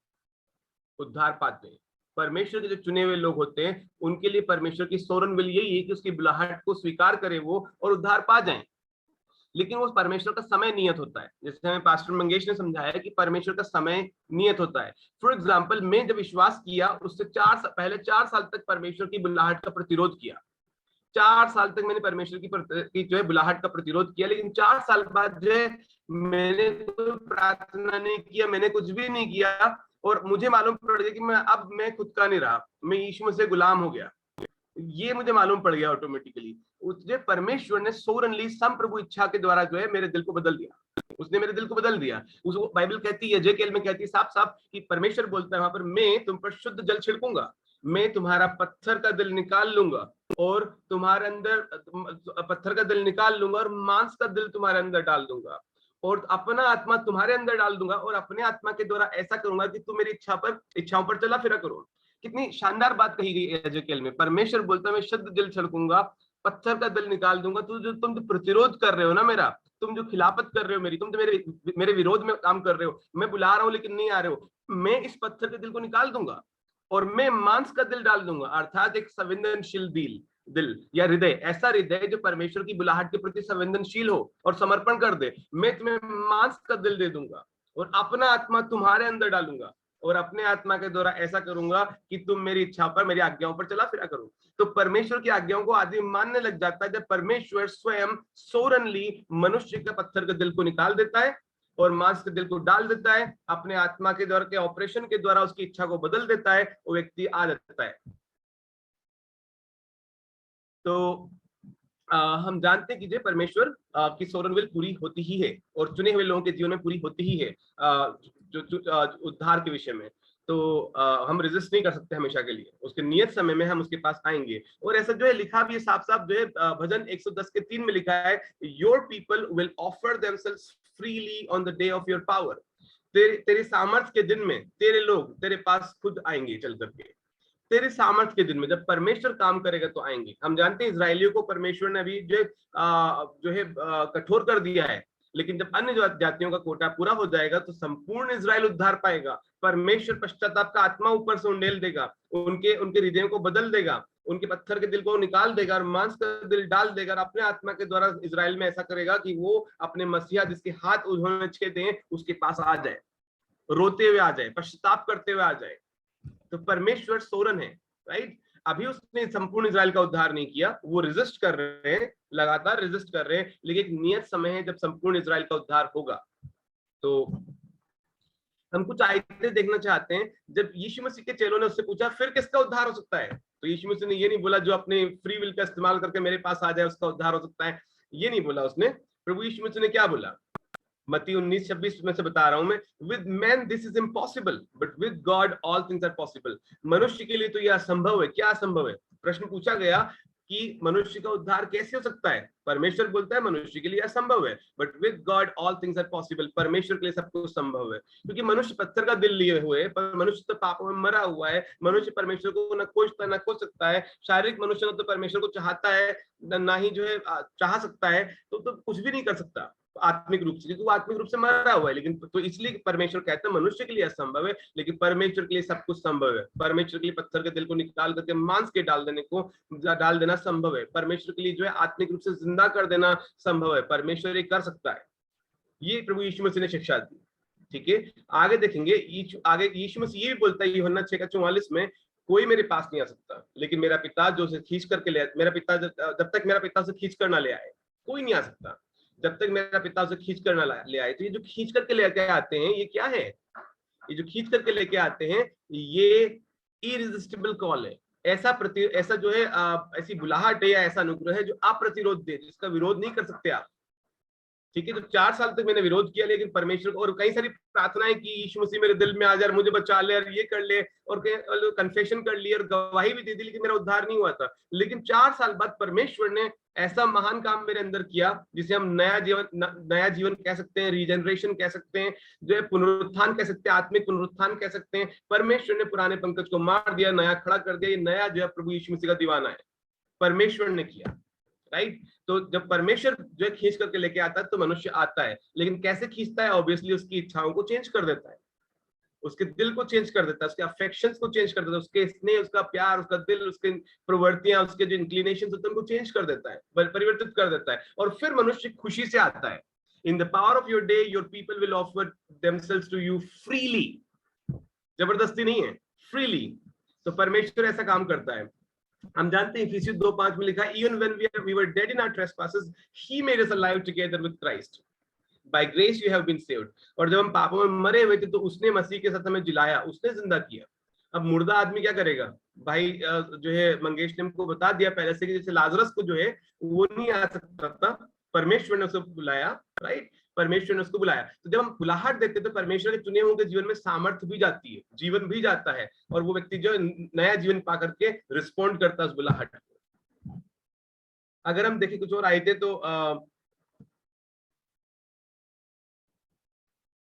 उद्धार पाते हैं। परमेश्वर के जो चुने हुए लोग होते हैं, उनके लिए परमेश्वर की सोरन विल यही है कि उसकी बुलाहट को स्वीकार करे वो और उद्धार पा जाएं। लेकिन वो परमेश्वर का समय नियत होता है, जैसे हमें पास्टर मंगेश ने समझाया कि परमेश्वर का समय नियत होता है। फॉर एग्जाम्पल, मैं जब विश्वास किया उससे पहले 4 साल तक परमेश्वर की बुलाहट का प्रतिरोध किया। 4 साल तक मैंने परमेश्वर की जो है बुलाहट का प्रतिरोध किया। लेकिन 4 साल बाद जो है मैंने कोई प्रार्थना नहीं किया, मैंने कुछ भी नहीं किया, और मुझे मालूम पड़ गया कि मैं खुद का नहीं रहा, मैं यीशु मसीह गुलाम हो गया। ये मुझे मालूम पड़ गया ऑटोमेटिकली। उसने परमेश्वर ने सोरनली संप्रभु इच्छा के द्वारा जो है मेरे दिल को बदल दिया। उसने मेरे दिल को बदल दिया। उसको बाइबल कहती है, यजेकिएल में कहती है साफ साफ कि परमेश्वर बोलता है वहां पर, मैं तुम पर शुद्ध जल छिड़कूंगा, मैं तुम्हारा पत्थर का दिल निकाल लूंगा और तुम्हारे अंदर पत्थर का दिल निकाल लूंगा और मांस का दिल तुम्हारे अंदर डाल दूंगा और अपना आत्मा तुम्हारे अंदर डाल दूंगा और अपने आत्मा के द्वारा ऐसा करूंगा कि तुम मेरी इच्छाओं पर चला फिरा करो। कितनी शानदार बात कही गई है यजेकिएल में। परमेश्वर बोलता है मैं शुद्ध दिल छिड़कूंगा, पत्थर का दिल निकाल दूंगा। तुम जो प्रतिरोध कर रहे हो ना मेरा, तुम जो खिलाफत कर रहे हो मेरी, तुम तो मेरे विरोध में काम कर रहे हो, मैं बुला रहा हूं लेकिन नहीं आ रहे हो, मैं इस पत्थर के दिल को निकाल दूंगा और मैं मांस का दिल डाल दूंगा, अर्थात एक संवेदनशील दिल या हृदय, ऐसा हृदय जो परमेश्वर की बुलाहट के प्रति संवेदनशील हो और समर्पण कर दे। मैं तुम्हें मांस का दिल दे दूंगा और अपना आत्मा तुम्हारे अंदर डालूंगा और अपने आत्मा के द्वारा ऐसा करूंगा कि तुम मेरी इच्छा पर, मेरी आज्ञाओं पर चला फिरा करो। तो परमेश्वर की आज्ञाओं को आदमी मानने लग जाता है जब परमेश्वर स्वयं सोरनली मनुष्य के पत्थर के दिल को निकाल देता है और मांस के दिल को डाल देता है, अपने आत्मा के द्वारा के ऑपरेशन के द्वारा उसकी इच्छा को बदल देता है, वो व्यक्ति आ जाता है। तो हम जानते हैं कि जो परमेश्वर की सोरन विल पूरी होती ही है और चुने हुए लोगों के जीवन में पूरी होती ही है जो उद्धार के विषय में। तो हम रेजिस्ट नहीं कर सकते हमेशा के लिए, उसके नियत समय में हम उसके पास आएंगे। और ऐसा जो है लिखा भी है साफ साफ, जो है भजन 110 के 3 में लिखा है, your people will offer themselves freely on the day of your power. तेरे सामर्थ्य के दिन में तेरे लोग तेरे पास खुद आएंगे चल करके। तेरे सामर्थ्य के दिन में जब परमेश्वर काम करेगा तो आएंगे। हम जानते हैं इजरायलियों को परमेश्वर ने अभी जो है कठोर कर दिया है, लेकिन जब अन्य जातियों का कोटा पूरा हो जाएगा तो संपूर्ण इजराइल उद्धार पाएगा। परमेश्वर पश्चाताप का आत्मा ऊपर से उंडेल देगा, उनके हृदयों को बदल देगा, उनके पत्थर के दिल को निकाल देगा और मांस का दिल डाल देगा और अपने आत्मा के द्वारा इजराइल में ऐसा करेगा कि वो अपने मसीहा जिसके हाथ उन्होंने छेदे हैं उसके पास आ जाए, रोते हुए आ जाए, पश्चाताप करते हुए आ जाए। तो परमेश्वर सोरन है, राइट। अभी उसने संपूर्ण इजराइल का उद्धार नहीं किया, वो रेजिस्ट कर रहे हैं, लगातार रेजिस्ट कर रहे हैं, लेकिन एक नियत समय है जब संपूर्ण इजराइल का उद्धार होगा। तो हम कुछ आयतें देखना चाहते हैं। जब यीशु मसीह के चेलों ने उससे पूछा फिर किसका उद्धार हो सकता है, तो यीशु मसीह ने ये नहीं बोला जो अपने फ्री विल का इस्तेमाल करके मेरे पास आ जाए उसका उद्धार हो सकता है, ये नहीं बोला उसने। प्रभु यीशु मसीह ने क्या बोला, मत्ती 19:26 में से बता रहा हूं मैं, with man this is impossible but with God all things are possible. मनुष्य के लिए तो यह असंभव है। क्या असंभव है? प्रश्न पूछा गया कि मनुष्य का उद्धार कैसे हो सकता है। परमेश्वर बोलता है मनुष्य के लिए असंभव है, but with God all things are possible. परमेश्वर के लिए सब कुछ संभव है, क्योंकि मनुष्य पत्थर का दिल लिए हुए है, पर मनुष्य तो पापों में मरा हुआ है। मनुष्य परमेश्वर को न खोजता न खोज सकता है। शारीरिक मनुष्य न तो परमेश्वर को चाहता है, ना ही जो है चाह सकता है, तो कुछ भी नहीं कर सकता आत्मिक रूप से, क्योंकि वो आत्मिक रूप से मरा हुआ है। लेकिन तो इसलिए परमेश्वर कहता है मनुष्य के लिए असंभव है, लेकिन परमेश्वर के लिए सब कुछ संभव है। परमेश्वर के लिए पत्थर के दिल को निकाल करके मांस के डाल देना संभव है। परमेश्वर के लिए जो है आत्मिक रूप से जिंदा कर देना संभव है। परमेश्वर ये कर सकता है। ये प्रभु यीशु मसीह ने शिक्षा दी। ठीक है, आगे देखेंगे। आगे यीशु मसीह ये भी बोलता है यूहन्ना 6:44 में, कोई मेरे पास नहीं आ सकता, लेकिन मेरा पिता जो उसे खींच करके ले, मेरा पिता जब तक मेरा पिता उसे खींच कर ना ले आए, कोई नहीं आ सकता जब तक मेरा पिता उसे खींच कर ना ले आए। तो ये जो खींच करके लेके आते हैं, ये क्या है? ये जो खींच करके लेके आते हैं, ये इरेजिस्टिबल कॉल है। ऐसा जो है ऐसी बुलाहट है या ऐसा अनुग्रह है जो अप्रतिरोध है, जिसका विरोध नहीं कर सकते आप। ठीक है, तो 4 साल तक मैंने विरोध किया, लेकिन परमेश्वर को, और कई सारी प्रार्थनाएं की, यीशु मसीह मेरे दिल में आ जा, मुझे बचा ले, और ये कर ले, और कन्फेशन कर ली, और गवाही भी दे दी, लेकिन मेरा उद्धार नहीं हुआ था। लेकिन 4 साल बाद परमेश्वर ने ऐसा महान काम मेरे अंदर किया, जिसे हम नया जीवन कह सकते हैं, रीजनरेशन कह सकते हैं, जो है पुनरुत्थान कह सकते हैं, आत्मिक पुनरुत्थान कह सकते हैं। परमेश्वर ने पुराने पंकज को मार दिया, नया खड़ा कर दिया। ये नया जो है प्रभु यीशु मसीह का दीवाना है, परमेश्वर ने किया। राइट, तो जब परमेश्वर जो है खींच करके लेके आता है, तो मनुष्य आता है। लेकिन कैसे खींचता है? ऑब्वियसली उसकी इच्छाओं को चेंज कर देता है, उसके दिल को चेंज कर देता है, उसके अफेक्शंस को चेंज कर देता है, उसके स्नेह, उसका प्यार, उसका दिल, उसके प्रवृत्तियां, उसके जो इंक्लिनेशंस होते हैं, उनको चेंज कर देता है, परिवर्तित कर देता है। और फिर मनुष्य खुशी से आता है। In the power of your day your people will offer themselves to you freely, जबरदस्ती नहीं है, फ्रीली। तो परमेश्वर ऐसा काम करता है। हम जानते हैं इफिसियंस 2:5 में लिखा है, even when we were dead in our trespasses, he made us alive together with Christ. By grace you have been saved. और जब हम पापों में मरे हुए थे, तो उसने मसीह के साथ हमें जिलाया, उसने जिंदा किया। अब मुर्दा आदमी क्या करेगा? भाई जो है मंगेश ने हमको बता दिया पहले से कि जैसे लाजरस को जो है वो नहीं आ सकता था, परमेश्वर ने उसको बुलाया। राइट, परमेश्वर ने उसको बुलाया। तो जब हम बुलाहट देते तो परमेश्वर के चुने हुए के जीवन में सामर्थ्य भी जाती है, जीवन भी जाता है, और वो व्यक्ति जो नया जीवन पा करके रिस्पॉन्ड करता है उस बुलाहट को। अगर हम देखें कुछ और आयते तो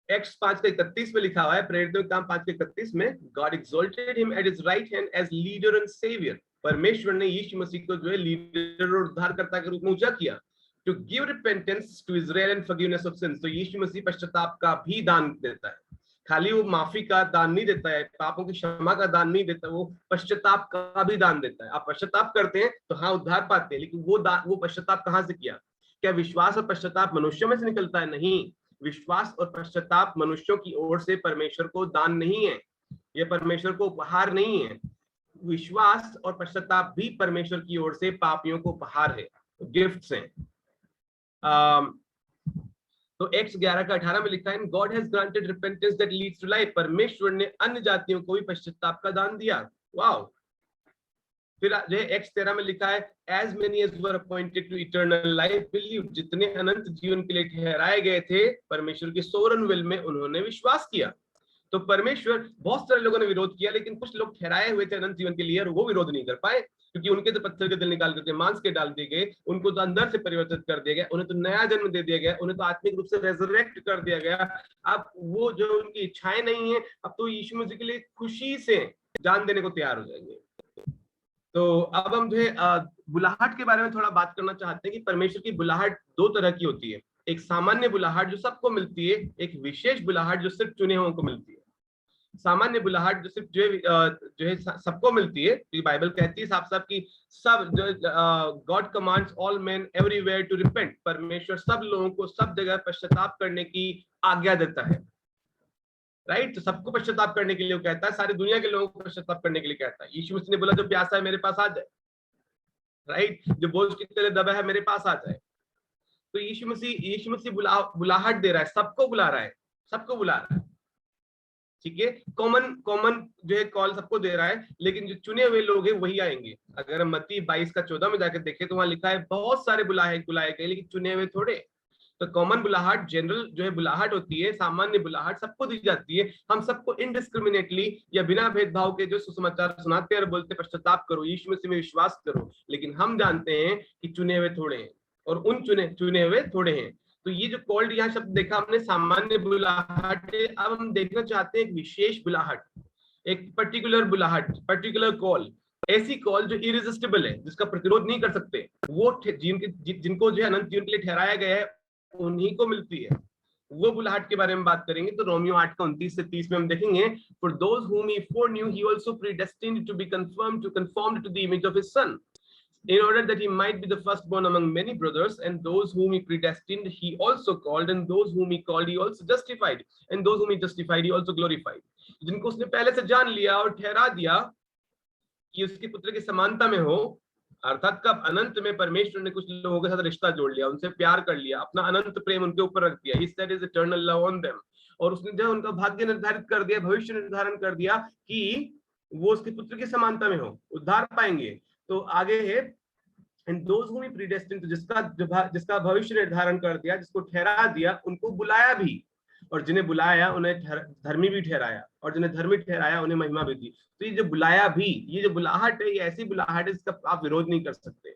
एक्स 5:31 में लिखा हुआ है, प्रेरितों के काम 5:31 में, God exalted him at his right hand as leader and saviour. परमेश्वर ने यीशु मसीह को जो है लीडर और उद्धारकर्ता के रूप में ऊंचा किया। To give repentance to Israel and forgiveness of sins। तो यीशु मसीह पश्चाताप का भी दान देता है। खाली वो माफी का दान नहीं देता है, पापों की क्षमा का दान नहीं देता, वो पश्चाताप का भी दान देता है। आप पश्चाताप करते हैं तो हाँ उद्धार पाते हैं, लेकिन वो पश्चाताप कहाँ से किया? क्या विश्वास और पश्चाताप मनुष्यों में से निकलता है? नहीं, विश्वास और पश्चाताप मनुष्यों की ओर से परमेश्वर को दान नहीं है, ये परमेश्वर को उपहार नहीं है। विश्वास और पश्चाताप भी परमेश्वर की ओर से पापियों को उपहार है, गिफ्ट्स हैं। तो एक्स 11:18 में लिखा है, God has granted repentance that leads to life. परमेश्वर ने अन्य जातियों को भी पश्चाताप का दान दिया। वाओ। फिर जो है एक्स 13 में लिखा है, as many as were appointed to eternal life believe. जितने अनंत जीवन के लिए ठहराए गए थे परमेश्वर की सोवरेन विल में, उन्होंने विश्वास किया। तो परमेश्वर, बहुत सारे लोगों ने विरोध किया, लेकिन कुछ लोग ठहराए हुए थे अनंत जीवन के लिए, और वो विरोध नहीं कर पाए, क्योंकि उनके तो पत्थर के दिल निकाल करके मांस के डाल दिए गए, उनको तो अंदर से परिवर्तित कर दिया गया, उन्हें तो नया जन्म दे दिया गया, उन्हें तो आत्मिक रूप से रेजरेक्ट कर दिया गया। अब वो जो उनकी इच्छाएं नहीं है, अब तो यीशु मसीह के लिए खुशी से जान देने को तैयार हो जाएंगे। तो अब हम जो है बुलाहट के बारे में थोड़ा बात करना चाहते हैं कि परमेश्वर की बुलाहट 2 तरह की होती है। एक सामान्य बुलाहट जो सबको मिलती है, एक विशेष बुलाहट जो सिर्फ चुने हुओं को मिलती है। सामान्य बुलाहट जो सिर्फ जो है सबको मिलती है, तो बाइबल कहती है साफ साफ कि सब God commands all men everywhere to repent. परमेश्वर सब लोगों को सब जगह पश्चाताप करने की आज्ञा देता है। राइट, तो सबको पश्चाताप करने के लिए वो कहता है, सारी दुनिया के लोगों को पश्चाताप करने के लिए कहता है। यीशु मसीह ने बोला, जो प्यासा है मेरे पास आ जाए। राइट, जो बोझ के तले दबा है मेरे पास आ जाए। तो यीशु मसीह बुलाहट दे रहा है, सबको बुला रहा है, सबको बुला रहा है। ठीक है, कॉमन जो है कॉल सबको दे रहा है, लेकिन जो चुने हुए लोग हैं वही आएंगे। अगर हम मत्ती 22:14 में जाकर देखें तो वहां लिखा है, बहुत सारे बुलाए गए, लेकिन चुने हुए थोड़े। तो कॉमन बुलाहट, जनरल जो है बुलाहट होती है, सामान्य बुलाहट सबको दी जाती है। हम सबको इनडिस्क्रिमिनेटली या बिना भेदभाव के जो सुसमाचार सुनाते हैं और बोलते पश्चाताप करो, यीशु मसीह में विश्वास करो, लेकिन हम जानते हैं कि चुने हुए थोड़े हैं और उन चुने हुए थोड़े हैं। तो ये जो कॉल्ड यहाँ शब्द देखा हमने, सामान्य बुलाहट है। अब हम देखना चाहते हैं एक विशेष बुलाहट, एक पर्टिकुलर बुलाहट, पर्टिकुलर कॉल, ऐसी कॉल जो इरेजिस्टिबल है, जिसका प्रतिरोध नहीं कर सकते, वो जिनको जो है अनंत जीवन के लिए ठहराया गया है उन्हीं को मिलती है। वो बुलाहट के बारे में बात करेंगे। तो रोमियो 8 का 29 से 30 में हम देखेंगे, for those whom he foreknew he also predestined to be conformed to the image of his son, in order that he might be the firstborn among many brothers. And those whom he predestined he also called, and those whom he called he also justified, and those whom he justified he also glorified. जिनको उसने पहले से जान लिया और ठहरा दिया कि उसके पुत्र की समानता में हो, अर्थात कब? अनंत में परमेश्वर ने कुछ लोगों के साथ रिश्ता जोड़ लिया, उनसे प्यार कर लिया, अपना अनंत प्रेम उनके ऊपर रख दिया। He set his eternal love on them. और उसने जो उनका भाग्य निर्धारित कर दिया, भविष्य निर्धारण कर दिया कि वो उसके पुत्र की समानता में हो, उद्धार पाएंगे। तो आगे है, and those whom he predestined, जिसका भविष्य निर्धारण कर दिया, जिसको ठहरा दिया, उनको बुलाया भी, और जिन्हें बुलाया उन्हें धर्मी भी ठहराया, और जिन्हें धर्मी ठहराया उन्हें महिमा भी दी। तो ये जो बुलाया भी, ये जो बुलाहट है, ये ऐसी बुलाहट है जिसका आप विरोध नहीं कर सकते।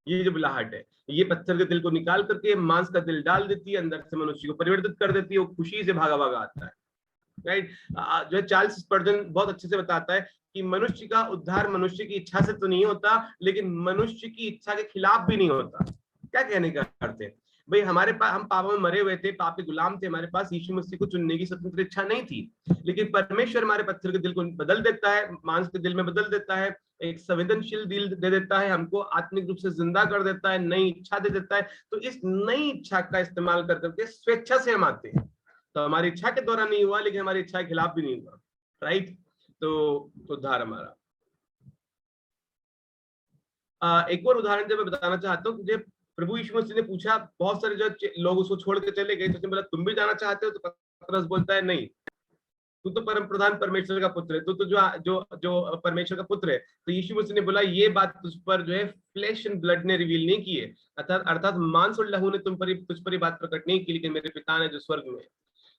ये जो बुलाहट है, ये पत्थर के दिल को निकाल करके मांस का दिल डाल देती है, अंदर से मनुष्य को परिवर्तित कर देती है, वो खुशी से भागा भागा आता है। राइट? जो है चार्ल्स स्पर्जन बहुत अच्छे से बताता है कि मनुष्य का उद्धार मनुष्य की इच्छा से तो नहीं होता, लेकिन मनुष्य की इच्छा के खिलाफ भी नहीं होता। क्या कहने का अर्थ है भाई? हमारे पास, हम पापों में मरे हुए थे, पाप के गुलाम थे, हमारे पास यीशु मसीह को चुनने की स्वतंत्र इच्छा नहीं थी, लेकिन परमेश्वर हमारे पत्थर के दिल को बदल देता है, मांस के दिल में बदल देता है, एक संवेदनशील दिल दे देता है, हमको आत्मिक रूप से जिंदा कर देता है, नई इच्छा दे देता है। तो इस नई इच्छा का इस्तेमाल कर करके स्वेच्छा से हम आते हैं। तो हमारी इच्छा के द्वारा नहीं हुआ, लेकिन हमारी इच्छा के खिलाफ भी नहीं हुआ। राइट? तो उद्धार हमारा। एक और उदाहरण जब मैं बताना चाहता हूँ, जब प्रभु यीशु मसीह ने पूछा, बहुत सारे जो लोग उसको छोड़ के चले गए, तो उसने बोला तुम भी जाना चाहते हो? तो पतरस बोलता है नहीं, तू तो परम प्रधान परमेश्वर का पुत्र है, तू तो जो परमेश्वर का पुत्र है। तो यीशु मसीह ने बोला ये बात तुझ पर जो है फ्लैश एंड ब्लड ने रिवील नहीं की है, अर्थात मांस और लहू ने तुझ पर ही बात प्रकट नहीं की, लेकिन मेरे पिता ने जो स्वर्ग में है।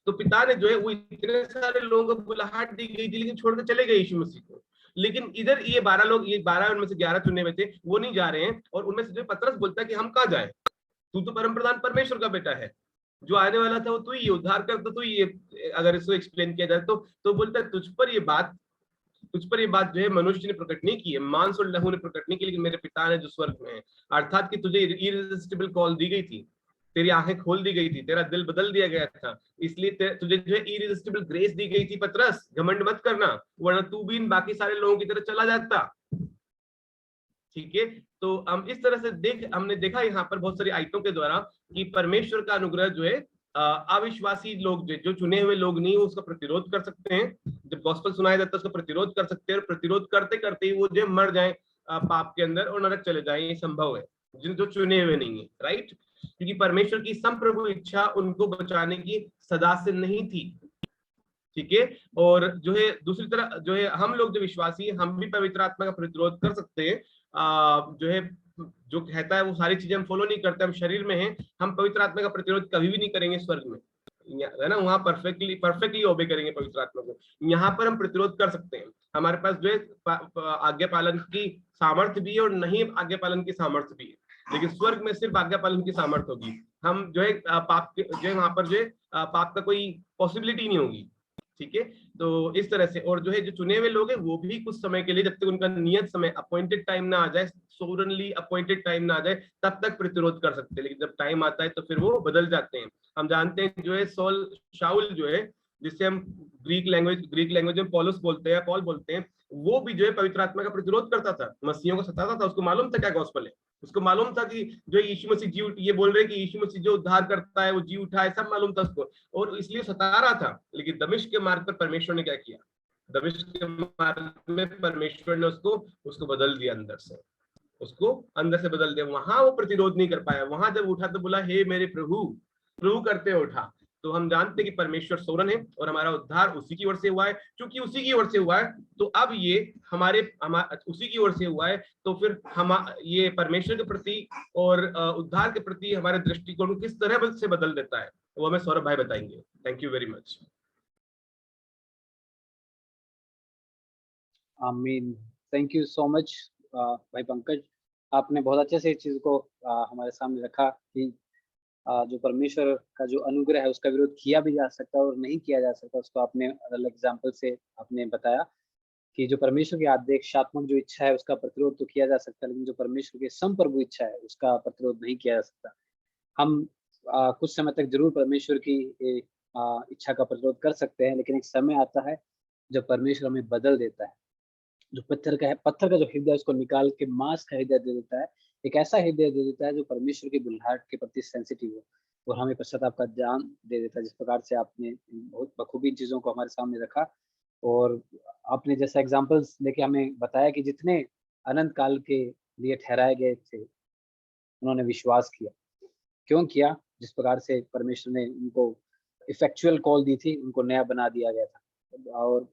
तो पिता ने जो है, वो इतने सारे लोगों को बुलाहट दी गई थी, लेकिन छोड़ के चले गए यीशु मसीह को। लेकिन इधर ये 12 लोग, ये 12 उनमें से 11 चुने हुए थे, वो नहीं जा रहे हैं। और उनमें से जो पतरस बोलता है कि हम कहाँ जाए, तू तो परम प्रधान परमेश्वर का बेटा है, जो आने वाला था वो तू ही, उद्धार कर तो तू ही। अगर इसको एक्सप्लेन किया जाए तो बोलता है तुझ पर ये बात जो है मनुष्य ने प्रकट नहीं की है, मांस और लहू ने प्रकट नहीं की, लेकिन मेरे पिता ने जो स्वर्ग में है। अर्थात कि तुझे इररेसिस्टिबल कॉल दी गई थी, तेरी आंखें खोल दी गई थी, तेरा दिल बदल दिया गया था, इसलिए तुझे जो है इररेसिस्टिबल ग्रेस दी गई थी। पतरस, घमंड मत करना, वरना तू भी इन बाकी सारे लोगों की तरह चला जाता। ठीक है? तो हम इस तरह से हमने देखा यहाँ पर बहुत सारी आयतों के द्वारा कि परमेश्वर का अनुग्रह जो है अविश्वासी लोग जो चुने हुए लोग नहीं, वो उसका प्रतिरोध कर सकते हैं। जब गॉस्पेल सुनाया जाता है उसका प्रतिरोध कर सकते हैं, और प्रतिरोध करते करते ही वो जो मर जाए पाप के अंदर और नरक चले जाए, ये संभव है जो चुने हुए नहीं है। राइट? क्योंकि परमेश्वर की संप्रभु इच्छा उनको बचाने की सदा से नहीं थी। ठीक है? और जो है दूसरी तरह जो है हम लोग जो विश्वासी हैं, हम भी पवित्र आत्मा का प्रतिरोध कर सकते हैं। जो है जो कहता है वो सारी चीजें हम फॉलो नहीं करते, हम शरीर में हैं, हम पवित्र आत्मा का प्रतिरोध कभी भी नहीं करेंगे स्वर्ग में, है ना? वहां परफेक्टली ओबे करेंगे पवित्र आत्मा को। यहाँ पर हम प्रतिरोध कर सकते हैं, हमारे पास जो है आज्ञा पालन की सामर्थ्य भी है और नहीं आज्ञा पालन की सामर्थ्य भी है, लेकिन स्वर्ग में सिर्फ आज्ञा पालन की सामर्थ्य होगी। हम जो है पाप के जो है वहां पर जो है पाप का कोई पॉसिबिलिटी नहीं होगी। ठीक है? तो इस तरह से, और जो है जो चुने हुए लोग हैं वो भी कुछ समय के लिए, जब तक उनका नियत समय अपॉइंटेड टाइम ना आ जाए, सोवरेनली अपॉइंटेड टाइम ना आ जाए, तब तक प्रतिरोध कर सकते हैं, लेकिन जब टाइम आता है तो फिर वो बदल जाते हैं। हम जानते हैं जो है शाउल जो है, जिससे हम ग्रीक लैंग्वेज में पॉल बोलते हैं, वो भी जो है पवित्र आत्मा का प्रतिरोध करता था, मसीहों को सताता था। उसको मालूम था क्या गॉस्पेल है, उसको मालूम था कि जो यीशु मसीह ये बोल रहे हैं कि यीशु मसीह जो उद्धार करता है वो जी उठा है, सब मालूम था उसको, और इसलिए सता रहा था। लेकिन दमिश्क के मार्ग पर परमेश्वर ने क्या किया? दमिश्क के मार्ग में परमेश्वर ने उसको बदल दिया, उसको अंदर से बदल दिया। वहां वो प्रतिरोध नहीं कर पाया, वहां जब उठा तो बोला हे मेरे प्रभु करते उठा। तो हम जानते हैं कि परमेश्वर सोवरन है और हमारा उद्धार उसी की ओर से हुआ है। क्योंकि उसी की ओर से हुआ है तो अब ये हमारे उसी की ओर से हुआ है, तो फिर हम ये परमेश्वर के प्रति और उद्धार के प्रति हमारे दृष्टिकोण को किस तरह से बदल देता है, वो हमें सौरभ भाई बताएंगे। Thank you very much. आमीन। थैंक यू सो मच भाई पंकज, आपने बहुत अच्छे से इस चीज को हमारे सामने रखा कि जो परमेश्वर का जो अनुग्रह है उसका विरोध किया भी जा सकता है और नहीं किया जा सकता। उसको आपने अलग एग्जाम्पल से आपने बताया कि जो परमेश्वर की आदेशात्मक जो इच्छा है उसका प्रतिरोध तो किया जा सकता है, लेकिन जो परमेश्वर की संप्रभु इच्छा है उसका प्रतिरोध नहीं किया जा सकता। हम कुछ समय तक जरूर परमेश्वर की इच्छा का प्रतिरोध कर सकते हैं, लेकिन एक समय आता है जब परमेश्वर हमें बदल देता है। जो पत्थर का है, पत्थर का जो हृदय उसको निकाल के मांस का हृदय दे देता है, एक ऐसा हृदय दे देता है जो परमेश्वर की बुलाहट के प्रति सेंसिटिव हो और हमें पश्चाताप का ज्ञान दे देता है। जिस प्रकार से आपने बहुत बखूबी इन चीजों को हमारे सामने रखा और आपने जैसा एग्जाम्पल्स लेके हमें बताया कि जितने अनंत काल के लिए ठहराए गए थे उन्होंने विश्वास किया। क्यों किया? जिस प्रकार से परमेश्वर ने उनको इफेक्चुअल कॉल दी थी, उनको नया बना दिया गया था। और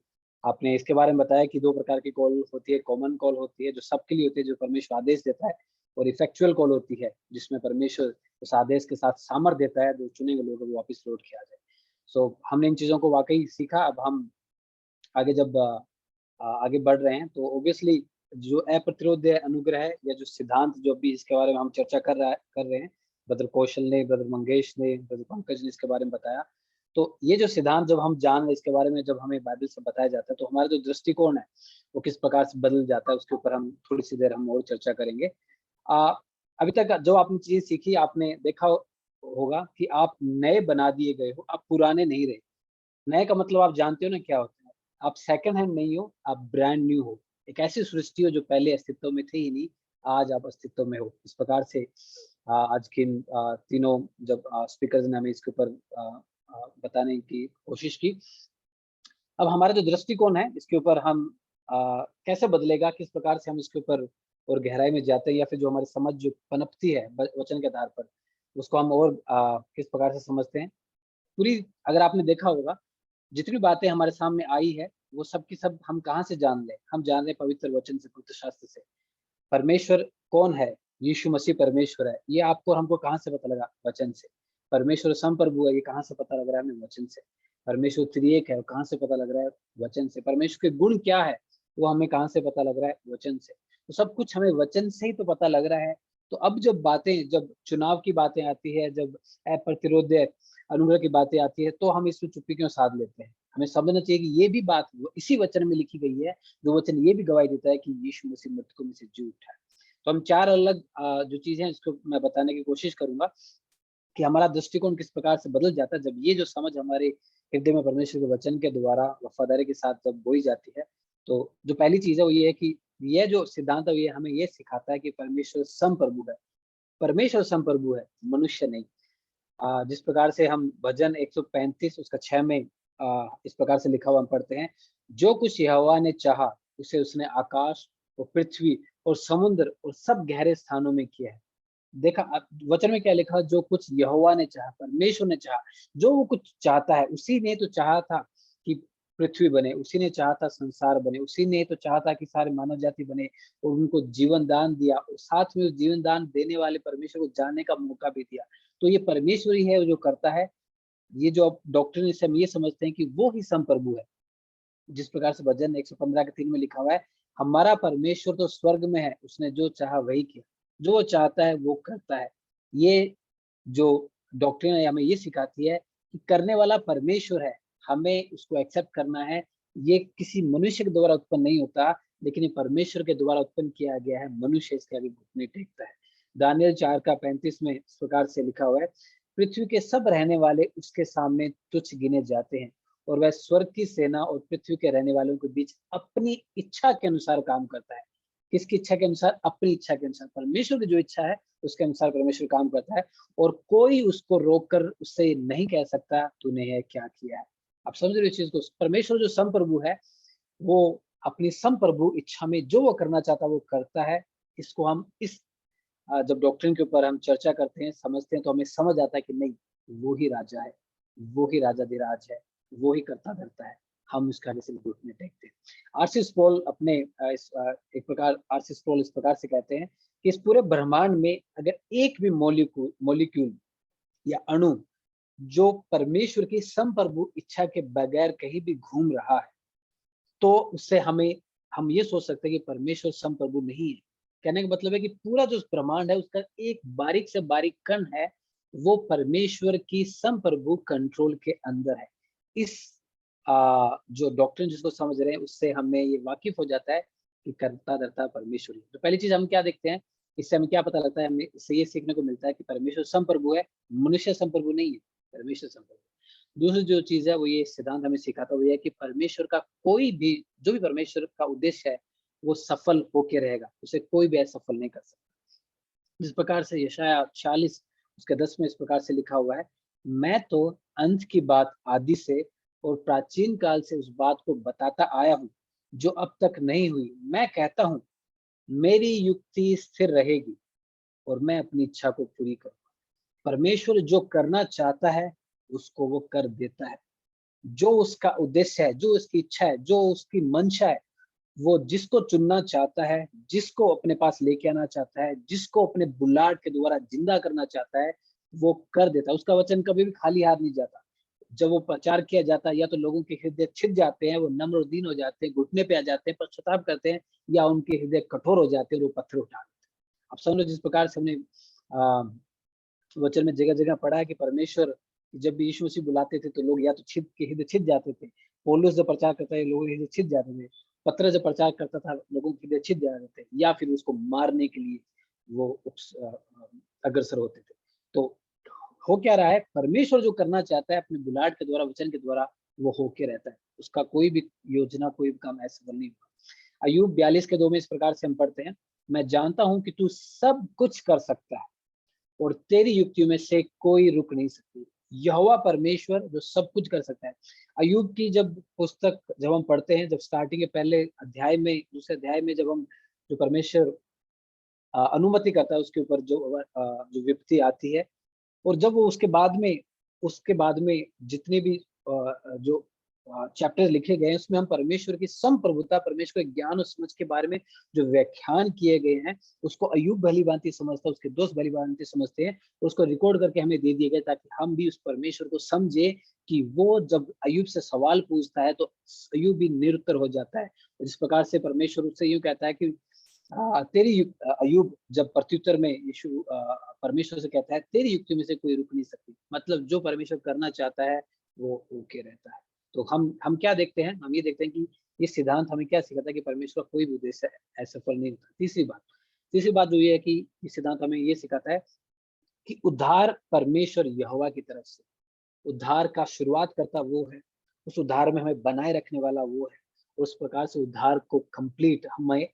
आपने इसके बारे में बताया कि दो प्रकार की कॉल होती है, कॉमन कॉल होती है जो सबके लिए होती है, जो परमेश्वर आदेश देता है, और इफेक्चुअल कॉल होती है जिसमें परमेश्वर उस आदेश के साथ सामर्थ्य देता है जो चुने हुए लोगों को वापस लौट के आ जाए। सो हमने इन चीजों को वाकई सीखा। अब हम आगे जब आगे बढ़ रहे हैं तो ऑब्वियसली जो अप्रतिरोध अनुग्रह है या जो सिद्धांत जो भी इसके बारे में हम चर्चा कर रहे हैं, ब्रदर कौशल ने, ब्रदर मंगेश ने, ब्रदर पंकज ने इसके बारे में बताया। तो ये जो सिद्धांत जब हम जान रहे इसके बारे में, जब हमें बाइबल से बताया जाता है तो हमारा जो दृष्टिकोण है वो किस प्रकार से बदल जाता है उसके ऊपर हम थोड़ी सी देर हम और चर्चा करेंगे। अभी तक जो आपने चीज सीखी, आपने देखा होगा कि आप नए बना दिए गए हो, आप पुराने नहीं रहे। नए का मतलब आप जानते हो ना क्या होता है? आप सेकंड हैंड नहीं हो, आप ब्रांड न्यू हो। एक ऐसी सृष्टि हो जो पहले अस्तित्व में थे ही नहीं, आज आप अस्तित्व में हो। इस प्रकार से आज के तीनों जब स्पीकर्स ने हमें इसके ऊपर बताने की कोशिश की, अब हमारा जो दृष्टिकोण है इसके ऊपर हम कैसे बदलेगा, किस प्रकार से हम इसके ऊपर और गहराई में जाते हैं, या फिर जो हमारी समझ जो पनपती है वचन के आधार पर उसको हम और किस प्रकार से समझते हैं। पूरी अगर आपने देखा होगा जितनी बातें हमारे सामने आई है वो सब की सब हम कहाँ से जान ले? हम जान रहे पवित्र वचन से, पवित्र शास्त्र से। परमेश्वर कौन है? यीशु मसीह परमेश्वर है। ये आपको और हमको कहाँ से पता लगा? वचन से। परमेश्वर संप्रभु है, ये कहाँ से पता लग रहा है हमें? वचन से। परमेश्वर त्रिएक है, कहाँ से पता लग रहा है? वचन से। परमेश्वर के गुण क्या है वो हमें कहाँ से पता लग रहा है? वचन से। तो सब कुछ हमें वचन से ही तो पता लग रहा है। तो अब जब बातें, जब चुनाव की बातें आती है, जब अप्रतिरोध अनुग्रह की बातें आती है, तो हम इसमें चुप्पी क्यों साध लेते हैं? हमें समझना चाहिए कि ये भी बात इसी वचन में लिखी गई है, जो वचन ये भी गवाही देता है कि यीशु मसीह मृतकों में से जी उठा है। तो हम चार अलग जो चीजें हैं इसको मैं बताने की कोशिश करूंगा कि हमारा दृष्टिकोण किस प्रकार से बदल जाता है जब ये जो समझ हमारे हृदय में परमेश्वर के वचन के द्वारा वफादारी के साथ जब बोई जाती है। तो जो पहली चीज है वो ये है कि यह जो सिद्धांत है ये हमें ये सिखाता है कि परमेश्वर संप्रभु है। परमेश्वर संप्रभु है, मनुष्य नहीं। जिस प्रकार से हम भजन 135 उसका 6 में इस प्रकार से लिखा हुआ हम पढ़ते हैं, जो कुछ यहोवा ने चाहा उसे उसने आकाश और पृथ्वी और समुद्र और सब गहरे स्थानों में किया है। देखा वचन में क्या लिखा? जो कुछ यहोवा ने चाहा, परमेश्वर ने चाहा। जो वो कुछ चाहता है उसी ने तो चाहा था कि पृथ्वी बने, उसी ने चाहा था संसार बने, उसी ने तो चाहा था कि सारे मानव जाति बने और उनको जीवन दान दिया और साथ में उस जीवन दान देने वाले परमेश्वर को जानने का मौका भी दिया। तो ये परमेश्वर ही है जो करता है। ये जो डॉक्ट्रिन से हम ये समझते हैं कि वो ही संप्रभु है। जिस प्रकार से भजन 115 के 3 में लिखा हुआ है, हमारा परमेश्वर तो स्वर्ग में है, उसने जो चाहा वही किया, जो वो चाहता है वो करता है। ये जो डॉक्ट्रिन है हमें ये सिखाती है कि करने वाला परमेश्वर है, हमें उसको एक्सेप्ट करना है। ये किसी मनुष्य के द्वारा उत्पन्न नहीं होता, लेकिन ये परमेश्वर के द्वारा उत्पन्न किया गया है। मनुष्य इसके आगे घुटने टेकता है। दानियल 4 का 35 में इस प्रकार से लिखा हुआ है, पृथ्वी के सब रहने वाले उसके सामने तुच्छ गिने जाते हैं और वह स्वर्ग की सेना और पृथ्वी के रहने वालों के बीच अपनी इच्छा के अनुसार काम करता है। किसकी इच्छा के अनुसार? अपनी इच्छा के अनुसार। परमेश्वर की जो इच्छा है उसके अनुसार परमेश्वर काम करता है और कोई उसको रोककर उससे नहीं कह सकता तूने यह क्या किया है। आप समझ रहे हो इस चीज को? परमेश्वर जो संप्रभु है वो अपनी संप्रभु इच्छा में जो वो करना चाहता है वो करता है। इसको हम इस जब डॉक्ट्रिन के ऊपर हम चर्चा करते हैं, समझते हैं, तो हमें समझ आता है कि नहीं, वो ही राजा है, वो ही राजाधिराज है, वो ही करता धरता है, हम उसके आगे सिर्फ घुटने टेकते हैं। आर.सी. स्प्रोल अपने एक प्रकार आर.सी. स्प्रोल इस प्रकार से कहते हैं कि इस पूरे ब्रह्मांड में अगर एक भी मॉलिक्यूल या अणु जो परमेश्वर की संप्रभु इच्छा के बगैर कहीं भी घूम रहा है, तो उससे हम ये सोच सकते हैं कि परमेश्वर संप्रभु नहीं है। कहने का मतलब है कि पूरा जो ब्रह्मांड है उसका एक बारीक से बारीक कण है, वो परमेश्वर की संप्रभु कंट्रोल के अंदर है। इस जो डॉक्ट्रिन जिसको समझ रहे हैं उससे हमें ये वाकिफ हो जाता है कि करता धरता परमेश्वर ही। तो पहली चीज हम क्या देखते हैं, इससे हमें क्या पता लगता है, हमें इससे ये सीखने को मिलता है कि परमेश्वर संप्रभु है, मनुष्य संप्रभु नहीं है, परमेश्वर संप्रभु। दूसरी जो चीज है वो ये सिद्धांत हमें सिखाता हुआ है कि परमेश्वर का कोई भी जो भी परमेश्वर का उद्देश्य है वो सफल होके रहेगा, उसे कोई भी असफल नहीं कर सकता। जिस प्रकार से यशाया 40 उसके 10 में इस प्रकार से लिखा हुआ है, मैं तो अंत की बात आदि से और प्राचीन काल से उस बात को बताता आया हूँ जो अब तक नहीं हुई। मैं कहता हूँ मेरी युक्ति स्थिर रहेगी और मैं अपनी इच्छा को पूरी करूंगा। परमेश्वर जो करना चाहता है उसको वो कर देता है। जो उसका उद्देश्य है, जो उसकी इच्छा है, जो उसकी मंशा है, वो जिसको चुनना चाहता है, जिसको अपने पास लेके आना चाहता है, जिसको अपने बुलाहट के द्वारा जिंदा करना चाहता है, वो कर देता है। उसका वचन कभी भी खाली हाथ नहीं जाता। जब वो प्रचार किया जाता है या तो लोगों के हृदय छिद जाते हैं, वो नम्र और दीन हो जाते हैं, घुटने पे आ जाते हैं, पश्चाताप करते हैं, या उनके हृदय कठोर हो जाते हैं और वो पत्थर उठा देते हैं। अब समझो जिस प्रकार से हमने वचन में जगह जगह पढ़ा है कि परमेश्वर जब भी यीशु मसीह बुलाते थे तो लोग या तो हृदय छिद जाते थे। पौलुस जब प्रचार करता है लोगों के हृदय छिद जाते थे। पत्र जब प्रचार करता था लोगों के हृदय छिद जाते थे, या फिर उसको मारने के लिए वो अग्रसर होते थे। तो हो क्या रहा है, परमेश्वर जो करना चाहता है अपने बुलाहट के द्वारा, वचन के द्वारा, वो होके रहता है। उसका कोई भी योजना, कोई भी काम असफल नहीं हुआ। अय्यूब 42 के 2 में इस प्रकार से हम पढ़ते हैं, मैं जानता हूं कि तू सब कुछ कर सकता है और तेरी युक्तियों में से कोई रुक नहीं सकती। यहोवा परमेश्वर जो सब कुछ कर सकता है। अय्यूब की जब पुस्तक जब हम पढ़ते हैं, जब स्टार्टिंग के पहले अध्याय में, दूसरे अध्याय में जब हम जो परमेश्वर अनुमति करता है उसके ऊपर जो विपत्ति आती है, और जब वो उसके बाद में जितने भी जो चैप्टर लिखे गए हैं उसमें हम परमेश्वर की संप्रभुता, परमेश्वर के ज्ञान और समझ के बारे में जो व्याख्यान किए गए हैं उसको अय्यूब भली भांति समझता है, उसके दोस्त भली भांति समझते हैं, उसको रिकॉर्ड करके हमें दे दिए गए ताकि हम भी उस परमेश्वर को समझे कि वो जब अय्यूब से सवाल पूछता है तो अय्यूब भी निरुत्तर हो जाता है। जिस प्रकार से परमेश्वर उससे यूं कहता है कि अय्यूब जब प्रत्युत्तर में यीशु परमेश्वर से कहता है तेरी युक्ति में से कोई रुक नहीं सकती, मतलब जो परमेश्वर करना चाहता है वो होके रहता है। तो हम क्या देखते हैं, हम ये देखते हैं कि ये सिद्धांत हमें क्या सिखाता है कि परमेश्वर का कोई भी उद्देश्य असफल नहीं होता। तीसरी बात जो ये है कि ये सिद्धांत हमें ये सिखाता है कि उद्धार परमेश्वर यहोवा की तरफ से, उद्धार का शुरुआत करता वो है, उस उद्धार में हमें बनाए रखने वाला वो है, उस प्रकार से उद्धार को कंप्लीट हमें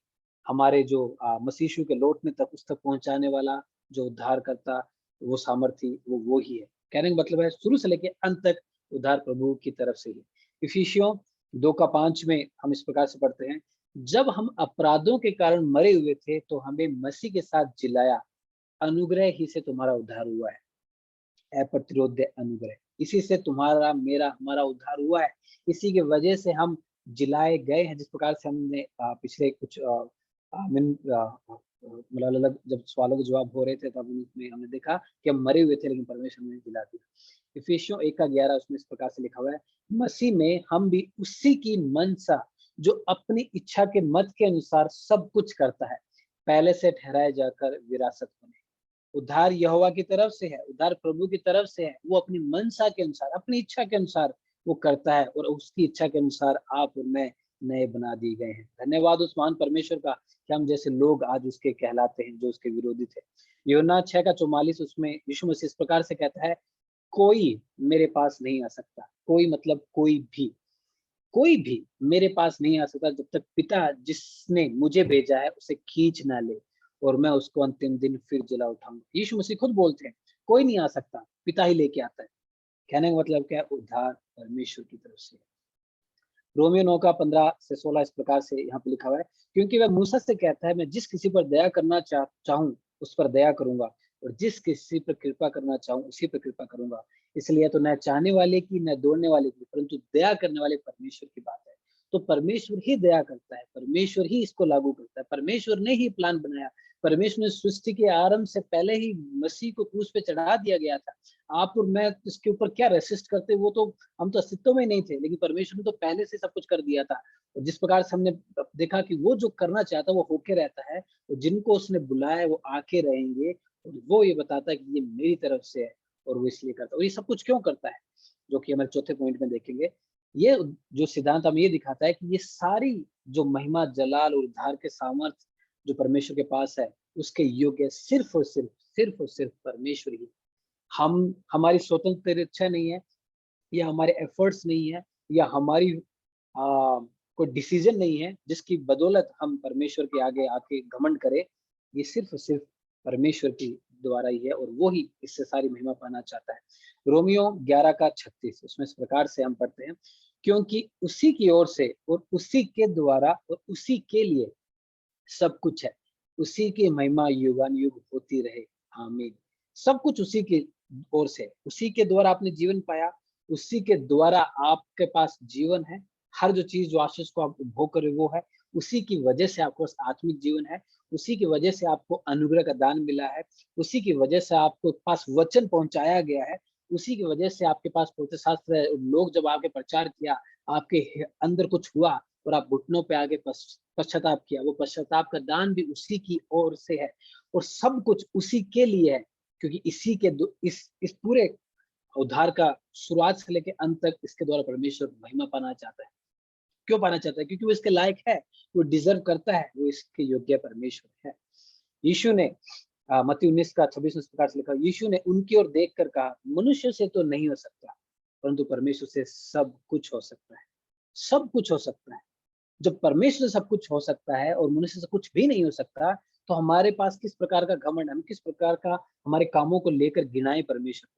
हमारे जो मसीह यीशु के लौटने तक उस तक पहुंचाने वाला जो उद्धार करता वो सामर्थी वो ही है। कहने का मतलब है शुरू से लेकर अंत तक उद्धार प्रभु की तरफ से ही। इफिसियों 2:5 में हम इस प्रकार से पढ़ते हैं, जब हम अपराधों के कारण मरे हुए थे तो हमें मसीह के साथ जिलाया, अनुग्रह ही से तुम्हारा उद्धार हुआ है, अप्रतिरोध अनुग्रह, इसी से तुम्हारा मेरा हमारा उद्धार हुआ है, इसी के वजह से हम जिलाए गए हैं। जिस प्रकार से हमने पिछले कुछ मतलब अलग जब सवालों के जवाब हो रहे थे तब उसमें हमने देखा कि हम मरे हुए थे लेकिन परमेश्वर ने जिला दिया। इफिसियों 1:11 उसमें इस प्रकार से लिखा हुआ है, मसीह में हम भी उसी की मनसा जो अपनी इच्छा के मत के अनुसार सब कुछ करता है, पहले से ठहराए जाकर विरासत बने। उद्धार यहोवा की तरफ से है, उद्धार प्रभु की तरफ से है, वो अपनी मनसा के अनुसार, अपनी इच्छा के अनुसार वो करता है और उसकी इच्छा के अनुसार आप और मैं नए बना दिए गए हैं। धन्यवाद उस महान परमेश्वर का कि हम जैसे लोग आज उसके कहलाते हैं जो उसके विरोधी थे। यूहन्ना 6:44 उसमें यीशु मसीह इस प्रकार से कहता है, कोई मेरे पास नहीं आ सकता, कोई मतलब कोई भी मेरे पास नहीं आ सकता जब तक पिता जिसने मुझे भेजा है उसे खींच ना ले और मैं उसको अंतिम दिन फिर जिला उठाऊंगा। यीशु मसीह खुद बोलते हैं कोई नहीं आ सकता, पिता ही लेके आता है। कहने का मतलब क्या है, उद्धार परमेश्वर की तरफ से। रोमियो 9:15 से 16 इस प्रकार से यहाँ पे लिखा हुआ है, क्योंकि वह मूसा से कहता है मैं जिस किसी पर दया करना चाहूं उस पर दया करूंगा और जिस किसी पर कृपा करना चाहूं उसी पर कृपा करूंगा। इसलिए तो न चाहने वाले की न दौड़ने वाले की, परंतु दया करने वाले परमेश्वर की बात है। तो परमेश्वर ही दया करता है, परमेश्वर ही इसको लागू करता है, परमेश्वर ने ही प्लान बनाया। परमेश्वर ने सृष्टि के आरंभ से पहले ही मसीह को क्रूस पे चढ़ा दिया गया था। आप और मैं इसके ऊपर क्या रेसिस्ट करते, वो तो हम तो अस्तित्व में नहीं थे, लेकिन परमेश्वर ने तो पहले से सब कुछ कर दिया था। और जिस प्रकार से हमने देखा कि वो जो करना चाहता है वो होके रहता है, और जिनको उसने बुलाया है वो आके रहेंगे। और वो ये बताता है कि ये मेरी तरफ से है और वो इसलिए करता है। और ये सब कुछ क्यों करता है, जो कि हमारे चौथे पॉइंट में देखेंगे। ये जो सिद्धांत हमें ये दिखाता है कि ये सारी जो महिमा, जलाल और उद्धार के सामर्थ्य जो परमेश्वर के पास है, उसके योग्य सिर्फ और सिर्फ परमेश्वर ही। हम, हमारी स्वतंत्र इच्छा नहीं है, या हमारे एफर्ट्स नहीं है, या हमारी कोई डिसीजन नहीं है जिसकी बदौलत हम परमेश्वर के आगे आके घमंड करें। ये सिर्फ और सिर्फ परमेश्वर की द्वारा ही है, और वो ही इससे सारी महिमा पाना चाहता है। रोमियो 11 का 36 उसमें इस प्रकार से हम पढ़ते हैं, क्योंकि उसी की ओर से और उसी के द्वारा और उसी के लिए सब कुछ है, उसी की महिमा युगानुयुग होती रहे, आमीन। सब कुछ उसी की ओर से, उसी के द्वारा आपने जीवन पाया, उसी के द्वारा आपके पास जीवन है। हर जो चीज, जो आशीष को आप उपभोग करे वो है, उसी की वजह से आपको आत्मिक जीवन है, उसी की वजह से आपको अनुग्रह का दान मिला है, उसी की वजह से आपको पास वचन पहुंचाया गया है, उसी की वजह से आपके पास पवित्र शास्त्र है। लोग जब आपके प्रचार किया, आपके अंदर कुछ हुआ और आप घुटनों पे आगे पश्चाताप किया, वो पश्चाताप का दान भी उसी की ओर से है, और सब कुछ उसी के लिए है। क्योंकि इसी के इस पूरे उद्धार का शुरुआत से लेकर अंत तक इसके द्वारा परमेश्वर महिमा पाना चाहता है। क्यों पाना चाहता है? क्योंकि वो इसके लायक है, वो डिजर्व करता है, वो इसके योग्य परमेश्वर है। यीशु ने मत्ती 19 का 26 इस प्रकार से लिखा, यीशु ने उनकी ओर देखकर कहा, मनुष्य से तो नहीं हो सकता, परंतु परमेश्वर से सब कुछ हो सकता है। सब कुछ हो सकता है। जब परमेश्वर से सब कुछ हो सकता है और मनुष्य से कुछ भी नहीं हो सकता, तो हमारे पास किस प्रकार का घमंड, हम किस प्रकार का हमारे कामों को लेकर गिनाए परमेश्वर को।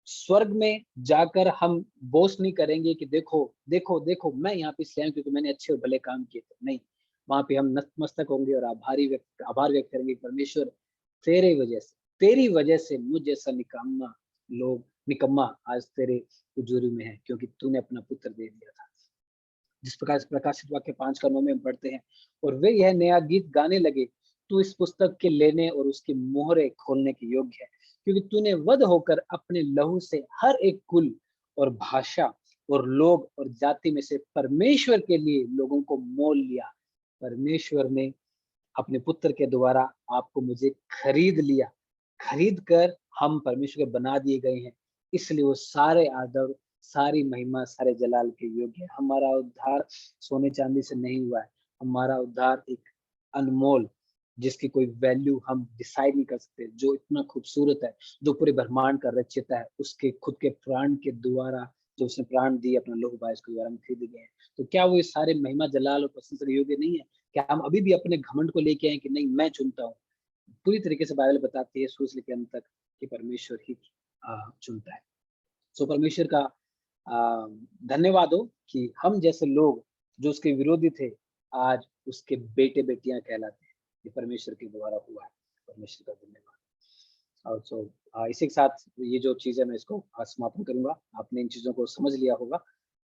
स्वर्ग में जाकर हम बोस्ट नहीं करेंगे कि देखो देखो देखो मैं यहाँ पे इसलिए आया क्योंकि मैंने अच्छे और भले काम किए थे। नहीं, वहां पे हम नतमस्तक होंगे और आभार व्यक्त करेंगे, परमेश्वर तेरी वजह से मुझ जैसा निकम्मा आज तेरे हुजूरी में है, क्योंकि तूने अपना पुत्र दे दिया था। जिस प्रकार से प्रकाशित वाक्य 5 का 9 में हम पढ़ते हैं, और वे यह नया गीत गाने लगे, तू इस पुस्तक के लेने और उसकी मोहरे खोलने के योग्य है, क्योंकि तूने वध होकर अपने लहू से हर एक कुल और भाषा और लोग और जाति में से परमेश्वर के लिए लोगों को मोल लिया। परमेश्वर ने अपने पुत्र के द्वारा आपको मुझे खरीद लिया, खरीद कर हम परमेश्वर के बना दिए गए हैं। इसलिए वो सारे आदर, सारी महिमा, सारे जलाल के योग्य है। हमारा उद्धार सोने चांदी से नहीं हुआ है, हमारा उद्धार एक अनमोल, जिसकी कोई वैल्यू हम डिसाइड नहीं कर सकते, जो इतना खूबसूरत है, जो पूरे ब्रह्मांड का रचयिता है, उसके खुद के प्राण के द्वारा, जो उसने प्राण दिए अपना लहू बहाया, उसके द्वारा हम खरीदे गए हैं। तो क्या वो सारे महिमा, जलाल और प्रशंसा के योग्य नहीं है? क्या हम अभी भी अपने घमंड को लेके आए कि नहीं मैं चुनता हूँ? पूरी तरीके से बाइबल बताती है शुरू से लेकर अंत तक कि परमेश्वर ही चुनता है। सो परमेश्वर का धन्यवाद हो कि हम जैसे लोग जो उसके विरोधी थे, आज उसके बेटे बेटियां कहलाते हैं। ये परमेश्वर के द्वारा हुआ है। परमेश्वर का धन्यवाद। और सो इसी के साथ ये जो चीज है मैं इसको समापन करूंगा। आपने इन चीजों को समझ लिया होगा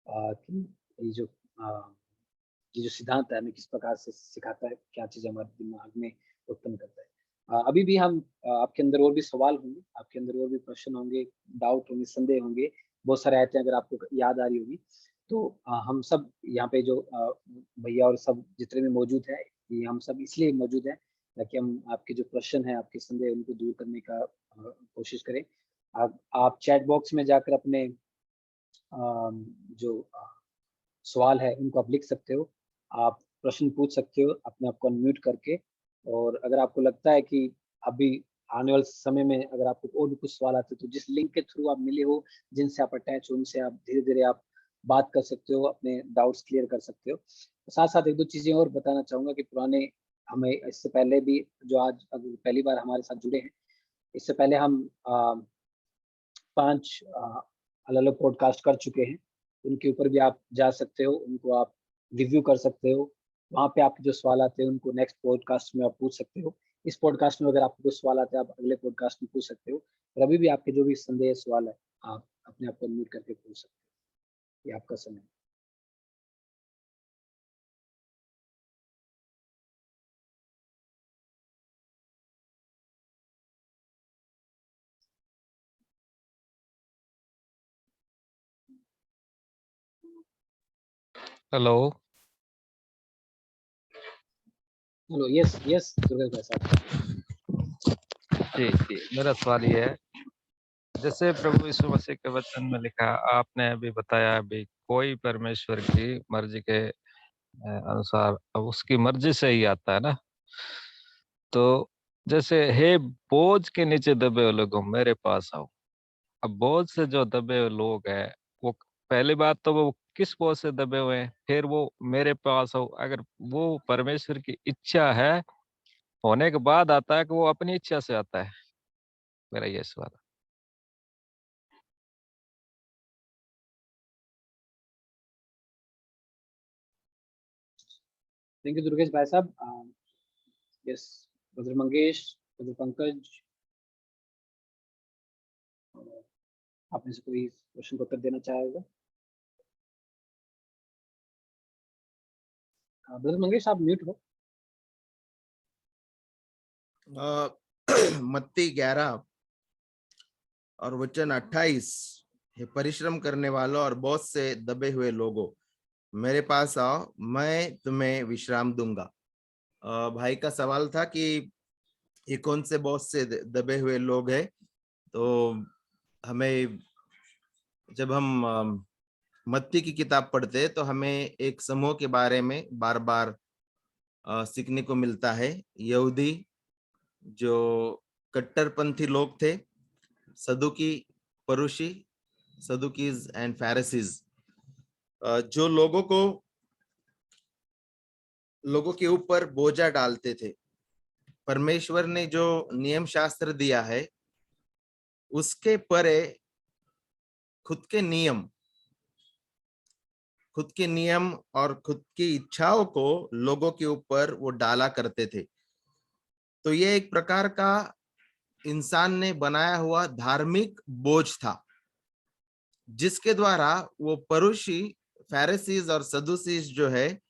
कि ये जो सिद्धांत है हमें किस प्रकार से सिखाता है, क्या चीज हमारे दिमाग में उत्पन्न करता है। अभी भी हम आपके अंदर और भी सवाल होंगे, आपके अंदर और भी प्रश्न होंगे, डाउट होंगे, संदेह होंगे, बहुत सारे आयतें अगर आपको याद आ रही होगी तो हम सब यहाँ पे जो भैया और सब जितने भी मौजूद है, ये हम सब इसलिए मौजूद है ताकि हम आपके जो प्रश्न है, आपके संदेह, उनको दूर करने का कोशिश करें। आप चैट बॉक्स में जाकर अपने जो सवाल है उनको आप लिख सकते हो, आप प्रश्न पूछ सकते हो अपने आप को अनम्यूट करके। और अगर आपको लगता है कि अभी आने वाले समय में अगर आपको और भी कुछ सवाल आते हैं, तो जिस लिंक के थ्रू आप मिले हो, जिनसे आप अटैच हो, उनसे आप धीरे धीरे आप बात कर सकते हो, अपने डाउट्स क्लियर कर सकते हो। साथ साथ एक दो चीजें और बताना चाहूंगा कि पुराने, हमें इससे पहले भी जो आज अगर पहली बार हमारे साथ जुड़े हैं, इससे पहले हम 5 अलग अलग पॉडकास्ट कर चुके हैं। उनके ऊपर भी आप जा सकते हो, उनको आप रिव्यू कर सकते हो। वहाँ पे आपके जो सवाल आते हैं उनको नेक्स्ट पॉडकास्ट में आप पूछ सकते हो। इस पॉडकास्ट में अगर आपको कोई सवाल आते हैं आप अगले पॉडकास्ट में पूछ सकते हो, और अभी भी आपके जो भी संदेह सवाल है आप अपने आप को अनम्यूट करके पूछ सकते हो, ये आपका समय है। Hello. Hello, yes yes Durgesh भाई साहब। जी, मेरा सवाल ये है, जैसे प्रभु यीशु मसीह के वचन में लिखा, आपने अभी बताया अभी कोई परमेश्वर की मर्जी के अनुसार अब उसकी मर्जी से ही आता है ना। तो जैसे हे बोझ के नीचे दबे हुए लोगों मेरे पास आओ। अब बोझ से जो दबे हुए लोग हैं, वो पहली बात तो वो किस बोझ से दबे हुए हैं, फिर वो मेरे पास आओ। अगर वो परमेश्वर की इच्छा है होने के बाद आता है कि वो अपनी इच्छा से आता है, मेरा ये सवाल है। थैंक यू दुर्गेश भाई साहब। Yes, brother Mangesh, brother Pankaj, आप में से कोई क्वेश्चन का उत्तर देना चाहेगा? ब्रदर मंगेश आप म्यूट हो। मत्ती 11 और वचन 28, हे परिश्रम करने वालों और बहुत से दबे हुए लोगों मेरे पास आओ, मैं तुम्हें विश्राम दूंगा। भाई का सवाल था कि ये कौन से बहुत से दबे हुए लोग हैं। तो हमें जब हम मत्ती की किताब पढ़ते हैं तो हमें एक समूह के बारे में बार बार सीखने को मिलता है। यहूदी जो कट्टरपंथी लोग थे, सदुकी, परुषी, सदुकीज एंड फैरिसीज, जो लोगों के ऊपर बोझा डालते थे। परमेश्वर ने जो नियम शास्त्र दिया है उसके परे खुद के नियम और खुद की इच्छाओं को लोगों के ऊपर वो डाला करते थे। तो ये एक प्रकार का इंसान ने बनाया हुआ धार्मिक बोझ था, जिसके द्वारा वो परुषी, फैरिसीज और सदुसीज जो है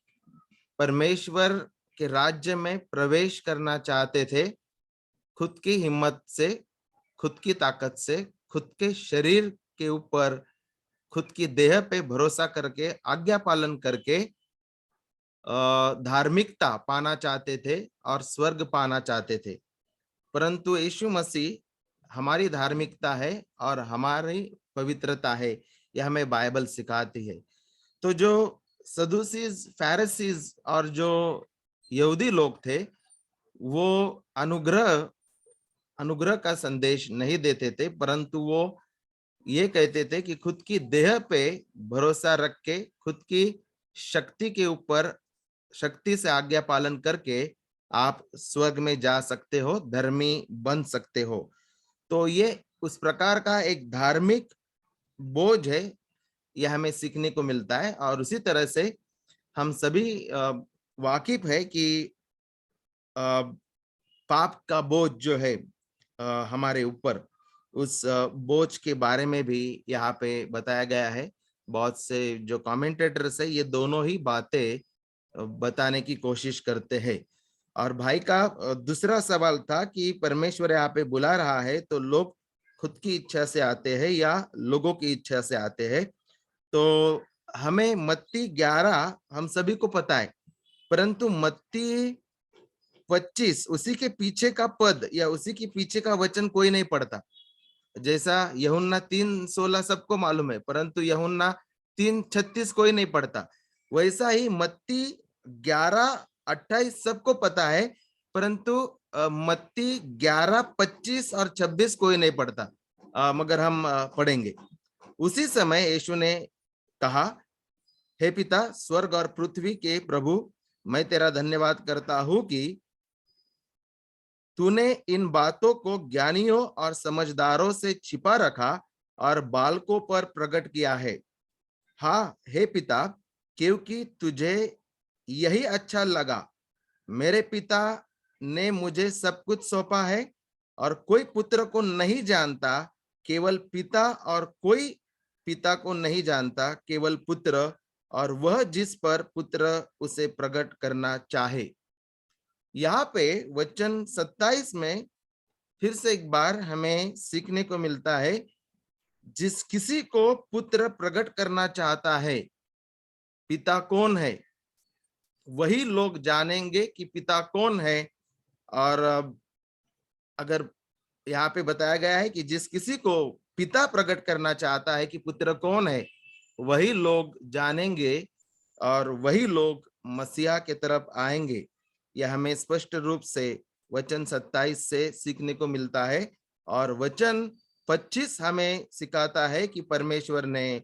परमेश्वर के राज्य में प्रवेश करना चाहते थे। खुद की हिम्मत से, खुद की ताकत से, खुद के शरीर के ऊपर, खुद की देह पे भरोसा करके, आज्ञा पालन करके धार्मिकता पाना चाहते थे और स्वर्ग पाना चाहते थे। परंतु यीशु मसीह हमारी धार्मिकता है और हमारी पवित्रता है, यह हमें बाइबल सिखाती है। तो जो सदुसीज, फैरिसीज और जो यहूदी लोग थे वो अनुग्रह का संदेश नहीं देते थे, परंतु वो ये कहते थे कि खुद की देह पे भरोसा रख के, खुद की शक्ति के ऊपर, शक्ति से आज्ञा पालन करके आप स्वर्ग में जा सकते हो, धर्मी बन सकते हो। तो ये उस प्रकार का एक धार्मिक बोझ है, यह हमें सीखने को मिलता है। और उसी तरह से हम सभी वाकिफ है कि पाप का बोझ जो है हमारे ऊपर, उस बोझ के बारे में भी यहाँ पे बताया गया है। बहुत से जो कमेंटेटर्स है ये दोनों ही बातें बताने की कोशिश करते हैं। और भाई का दूसरा सवाल था कि परमेश्वर यहाँ पे बुला रहा है तो लोग खुद की इच्छा से आते हैं या लोगों की इच्छा से आते हैं। तो हमें मत्ती 11 हम सभी को पता है, परंतु मत्ती 25 उसी के पीछे का पद या उसी के पीछे का वचन कोई नहीं पढ़ता। जैसा यूहन्ना 3:16 सबको मालूम है, परंतु यूहन्ना 3:36 कोई नहीं पढ़ता, वैसा ही मत्ती 11:28 सबको पता है, परंतु मत्ती 11:25 और 26 कोई नहीं पढ़ता। मगर हम पढ़ेंगे। उसी समय यीशु ने कहा, हे पिता, स्वर्ग और पृथ्वी के प्रभु, मैं तेरा धन्यवाद करता हूं कि तूने इन बातों को ज्ञानियों और समझदारों से छिपा रखा और बालकों पर प्रकट किया है। हाँ हे पिता, क्योंकि तुझे यही अच्छा लगा। मेरे पिता ने मुझे सब कुछ सौंपा है और कोई पुत्र को नहीं जानता केवल पिता, और कोई पिता को नहीं जानता केवल पुत्र, और वह जिस पर पुत्र उसे प्रकट करना चाहे। यहाँ पे वचन 27 में फिर से एक बार हमें सीखने को मिलता है, जिस किसी को पुत्र प्रकट करना चाहता है, पिता कौन है, वही लोग जानेंगे कि पिता कौन है। और अगर यहाँ पे बताया गया है कि जिस किसी को पिता प्रकट करना चाहता है कि पुत्र कौन है, वही लोग जानेंगे और वही लोग मसीहा के तरफ आएंगे। यह हमें स्पष्ट रूप से वचन 27 से सीखने को मिलता है। और वचन 25 हमें सिखाता है कि परमेश्वर ने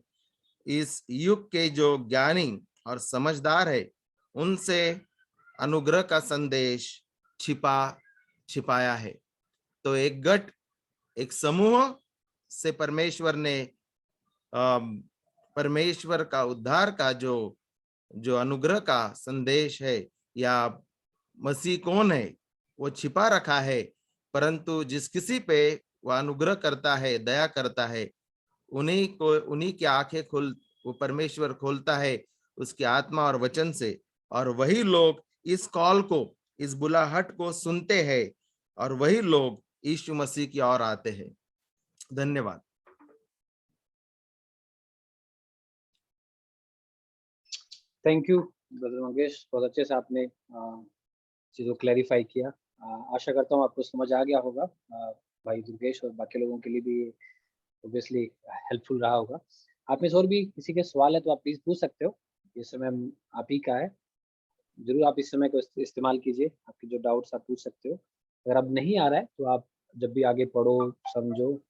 इस युग के जो ज्ञानी और समझदार है, उनसे अनुग्रह का संदेश छिपाया है। तो एक गट, एक समूह से परमेश्वर ने परमेश्वर का उद्धार का जो अनुग्रह का संदेश है, या मसीह कौन है, वो छिपा रखा है। परंतु जिस किसी पे वह अनुग्रह करता है, दया करता है, उन्हीं की आंखें वो परमेश्वर खोलता है उसकी आत्मा और वचन से, और वही लोग इस कॉल को, इस बुलाहट को सुनते हैं, और वही लोग यीशु मसीह की ओर आते हैं। धन्यवाद। थैंक यू ब्रदर मंगेश, बहुत अच्छे से आपने चीज़ों क्लैरिफाई किया। आशा करता हूँ आपको समझ आ गया होगा। भाई दुर्गेश और बाकी लोगों के लिए भी ऑब्वियसली हेल्पफुल रहा होगा। आप में से और भी किसी के सवाल है तो आप प्लीज़ पूछ सकते हो, ये समय आप ही का है। जरूर आप इस समय को इस्तेमाल कीजिए, आपके जो डाउट्स आप पूछ सकते हो। अगर अब नहीं आ रहा है तो आप जब भी आगे पढ़ो, समझो,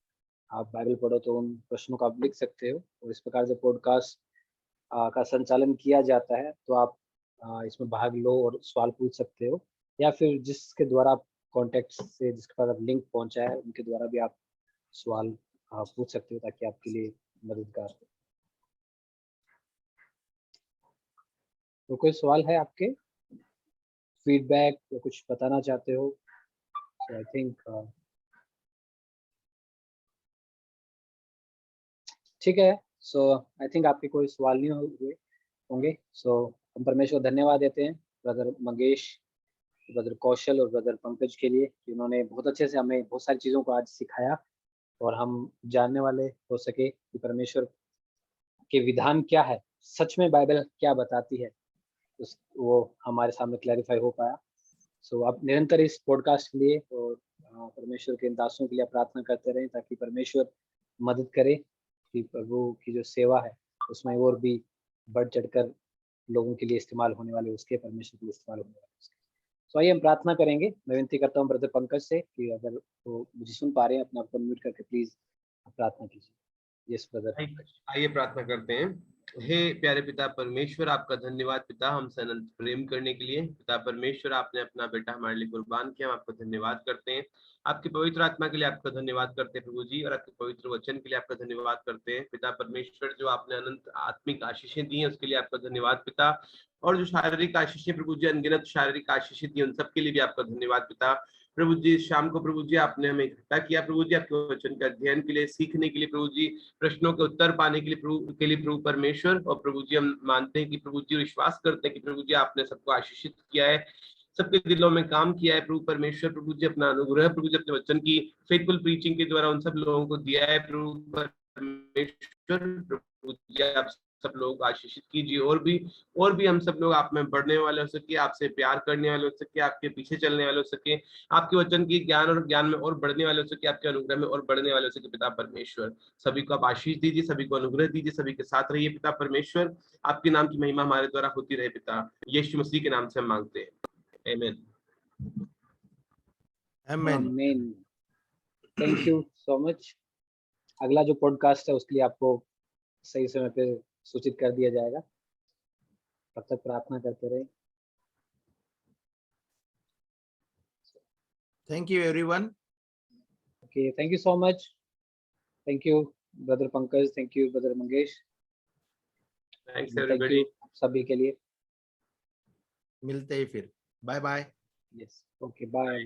आप बाइबल पढ़ो तो उन प्रश्नों को आप लिख सकते हो, और इस प्रकार से पॉडकास्ट का संचालन किया जाता है तो आप इसमें भाग लो और सवाल पूछ सकते हो, या फिर जिसके द्वारा आप कॉन्टेक्ट से, जिसके पास आप लिंक पहुंचा है, उनके द्वारा भी आप सवाल पूछ सकते हो ताकि आपके लिए मददगार हो। तो कोई सवाल है आपके, फीडबैक या कुछ बताना चाहते हो? सो आई थिंक ठीक है। सो आई थिंक आपके कोई सवाल नहीं हुए होंगे। सो हम परमेश्वर को धन्यवाद देते हैं ब्रदर मंगेश, ब्रदर कौशल और ब्रदर पंकज के लिए कि उन्होंने बहुत अच्छे से हमें बहुत सारी चीज़ों को आज सिखाया, और हम जानने वाले हो सके कि परमेश्वर के विधान क्या है, सच में बाइबल क्या बताती है, वो हमारे सामने क्लैरिफाई हो पाया। सो आप निरंतर इस पॉडकास्ट के लिए और परमेश्वर के दासों के लिए प्रार्थना करते रहें ताकि परमेश्वर मदद करे कि प्रभु की जो सेवा है उसमें और भी बढ़ चढ़कर लोगों के लिए इस्तेमाल होने वाले उसके, परमेश्वर के लिए इस्तेमाल होने वाले उसके। सो आइए हम प्रार्थना करेंगे। मैं विनती करता हूँ ब्रदर पंकज से कि अगर वो मुझे सुन पा रहे हैं, अपने आप को म्यूट करके प्लीज प्रार्थना कीजिए। Yes brother. आइए प्रार्थना करते हैं। हे प्यारे पिता परमेश्वर, आपका धन्यवाद पिता हमसे अनंत प्रेम करने के लिए। पिता परमेश्वर, आपने अपना बेटा हमारे लिए कुर्बान किया, हम आपका धन्यवाद करते हैं। आपकी पवित्र आत्मा के लिए आपका धन्यवाद करते हैं प्रभु जी, और आपके पवित्र वचन के लिए आपका धन्यवाद करते हैं पिता परमेश्वर। जो आपने अनंत आत्मिक आशीषें दी हैं उसके लिए आपका धन्यवाद पिता, और जो शारीरिक आशीषें प्रभु जी, अनगिनत शारीरिक आशीषें दी उन सबके लिए भी आपका धन्यवाद पिता। प्रभु जी शाम को प्रभु जी आपने हमें इकट्ठा किया प्रभु जी, आपके वचन के अध्ययन के लिए, सीखने के लिए प्रभु जी, प्रश्नों के उत्तर पाने के लिए प्रभु परमेश्वर। और प्रभु जी हम मानते हैं कि प्रभु जी, विश्वास करते हैं कि प्रभु जी आपने सबको आशीषित किया है, सबके दिलों में काम किया है प्रभु परमेश्वर। प्रभु जी अपना अनुग्रह प्रभु जी अपने वचन की फेथफुल प्रीचिंग के द्वारा उन सब लोगों को दिया है प्रभु परमेश्वर। प्रभु जी आप सब लोग आशीषित कीजिए, और भी हम सब लोग आप में बढ़ने वाले हो सके, आपसे प्यार करने वाले हो सके, आपके पीछे चलने वाले हो सके, आपके वचन की ज्ञान में और बढ़ने वाले हो सके, आपके अनुग्रह में और बढ़ने वाले हो सके पिता परमेश्वर। सभी को आप आशीष दीजिए, सभी को अनुग्रह दीजिए, सभी के साथ रहिए पिता परमेश्वर। आपके नाम की महिमा हमारे द्वारा होती रहे पिता, यीशु मसीह के नाम से हम मांगते हैं, आमीन। आमीन। Thank you so much. अगला जो पॉडकास्ट है उसके लिए आपको सही समय पे सूचित कर दिया जाएगा। तब तक प्रार्थना करते रहे। Thank you everyone. Okay, thank you so much. Thank you brother Pankaj, thank you brother Mangesh, thanks thank everybody. You सभी के लिए। मिलते ही फिर, bye bye. Yes, okay, bye.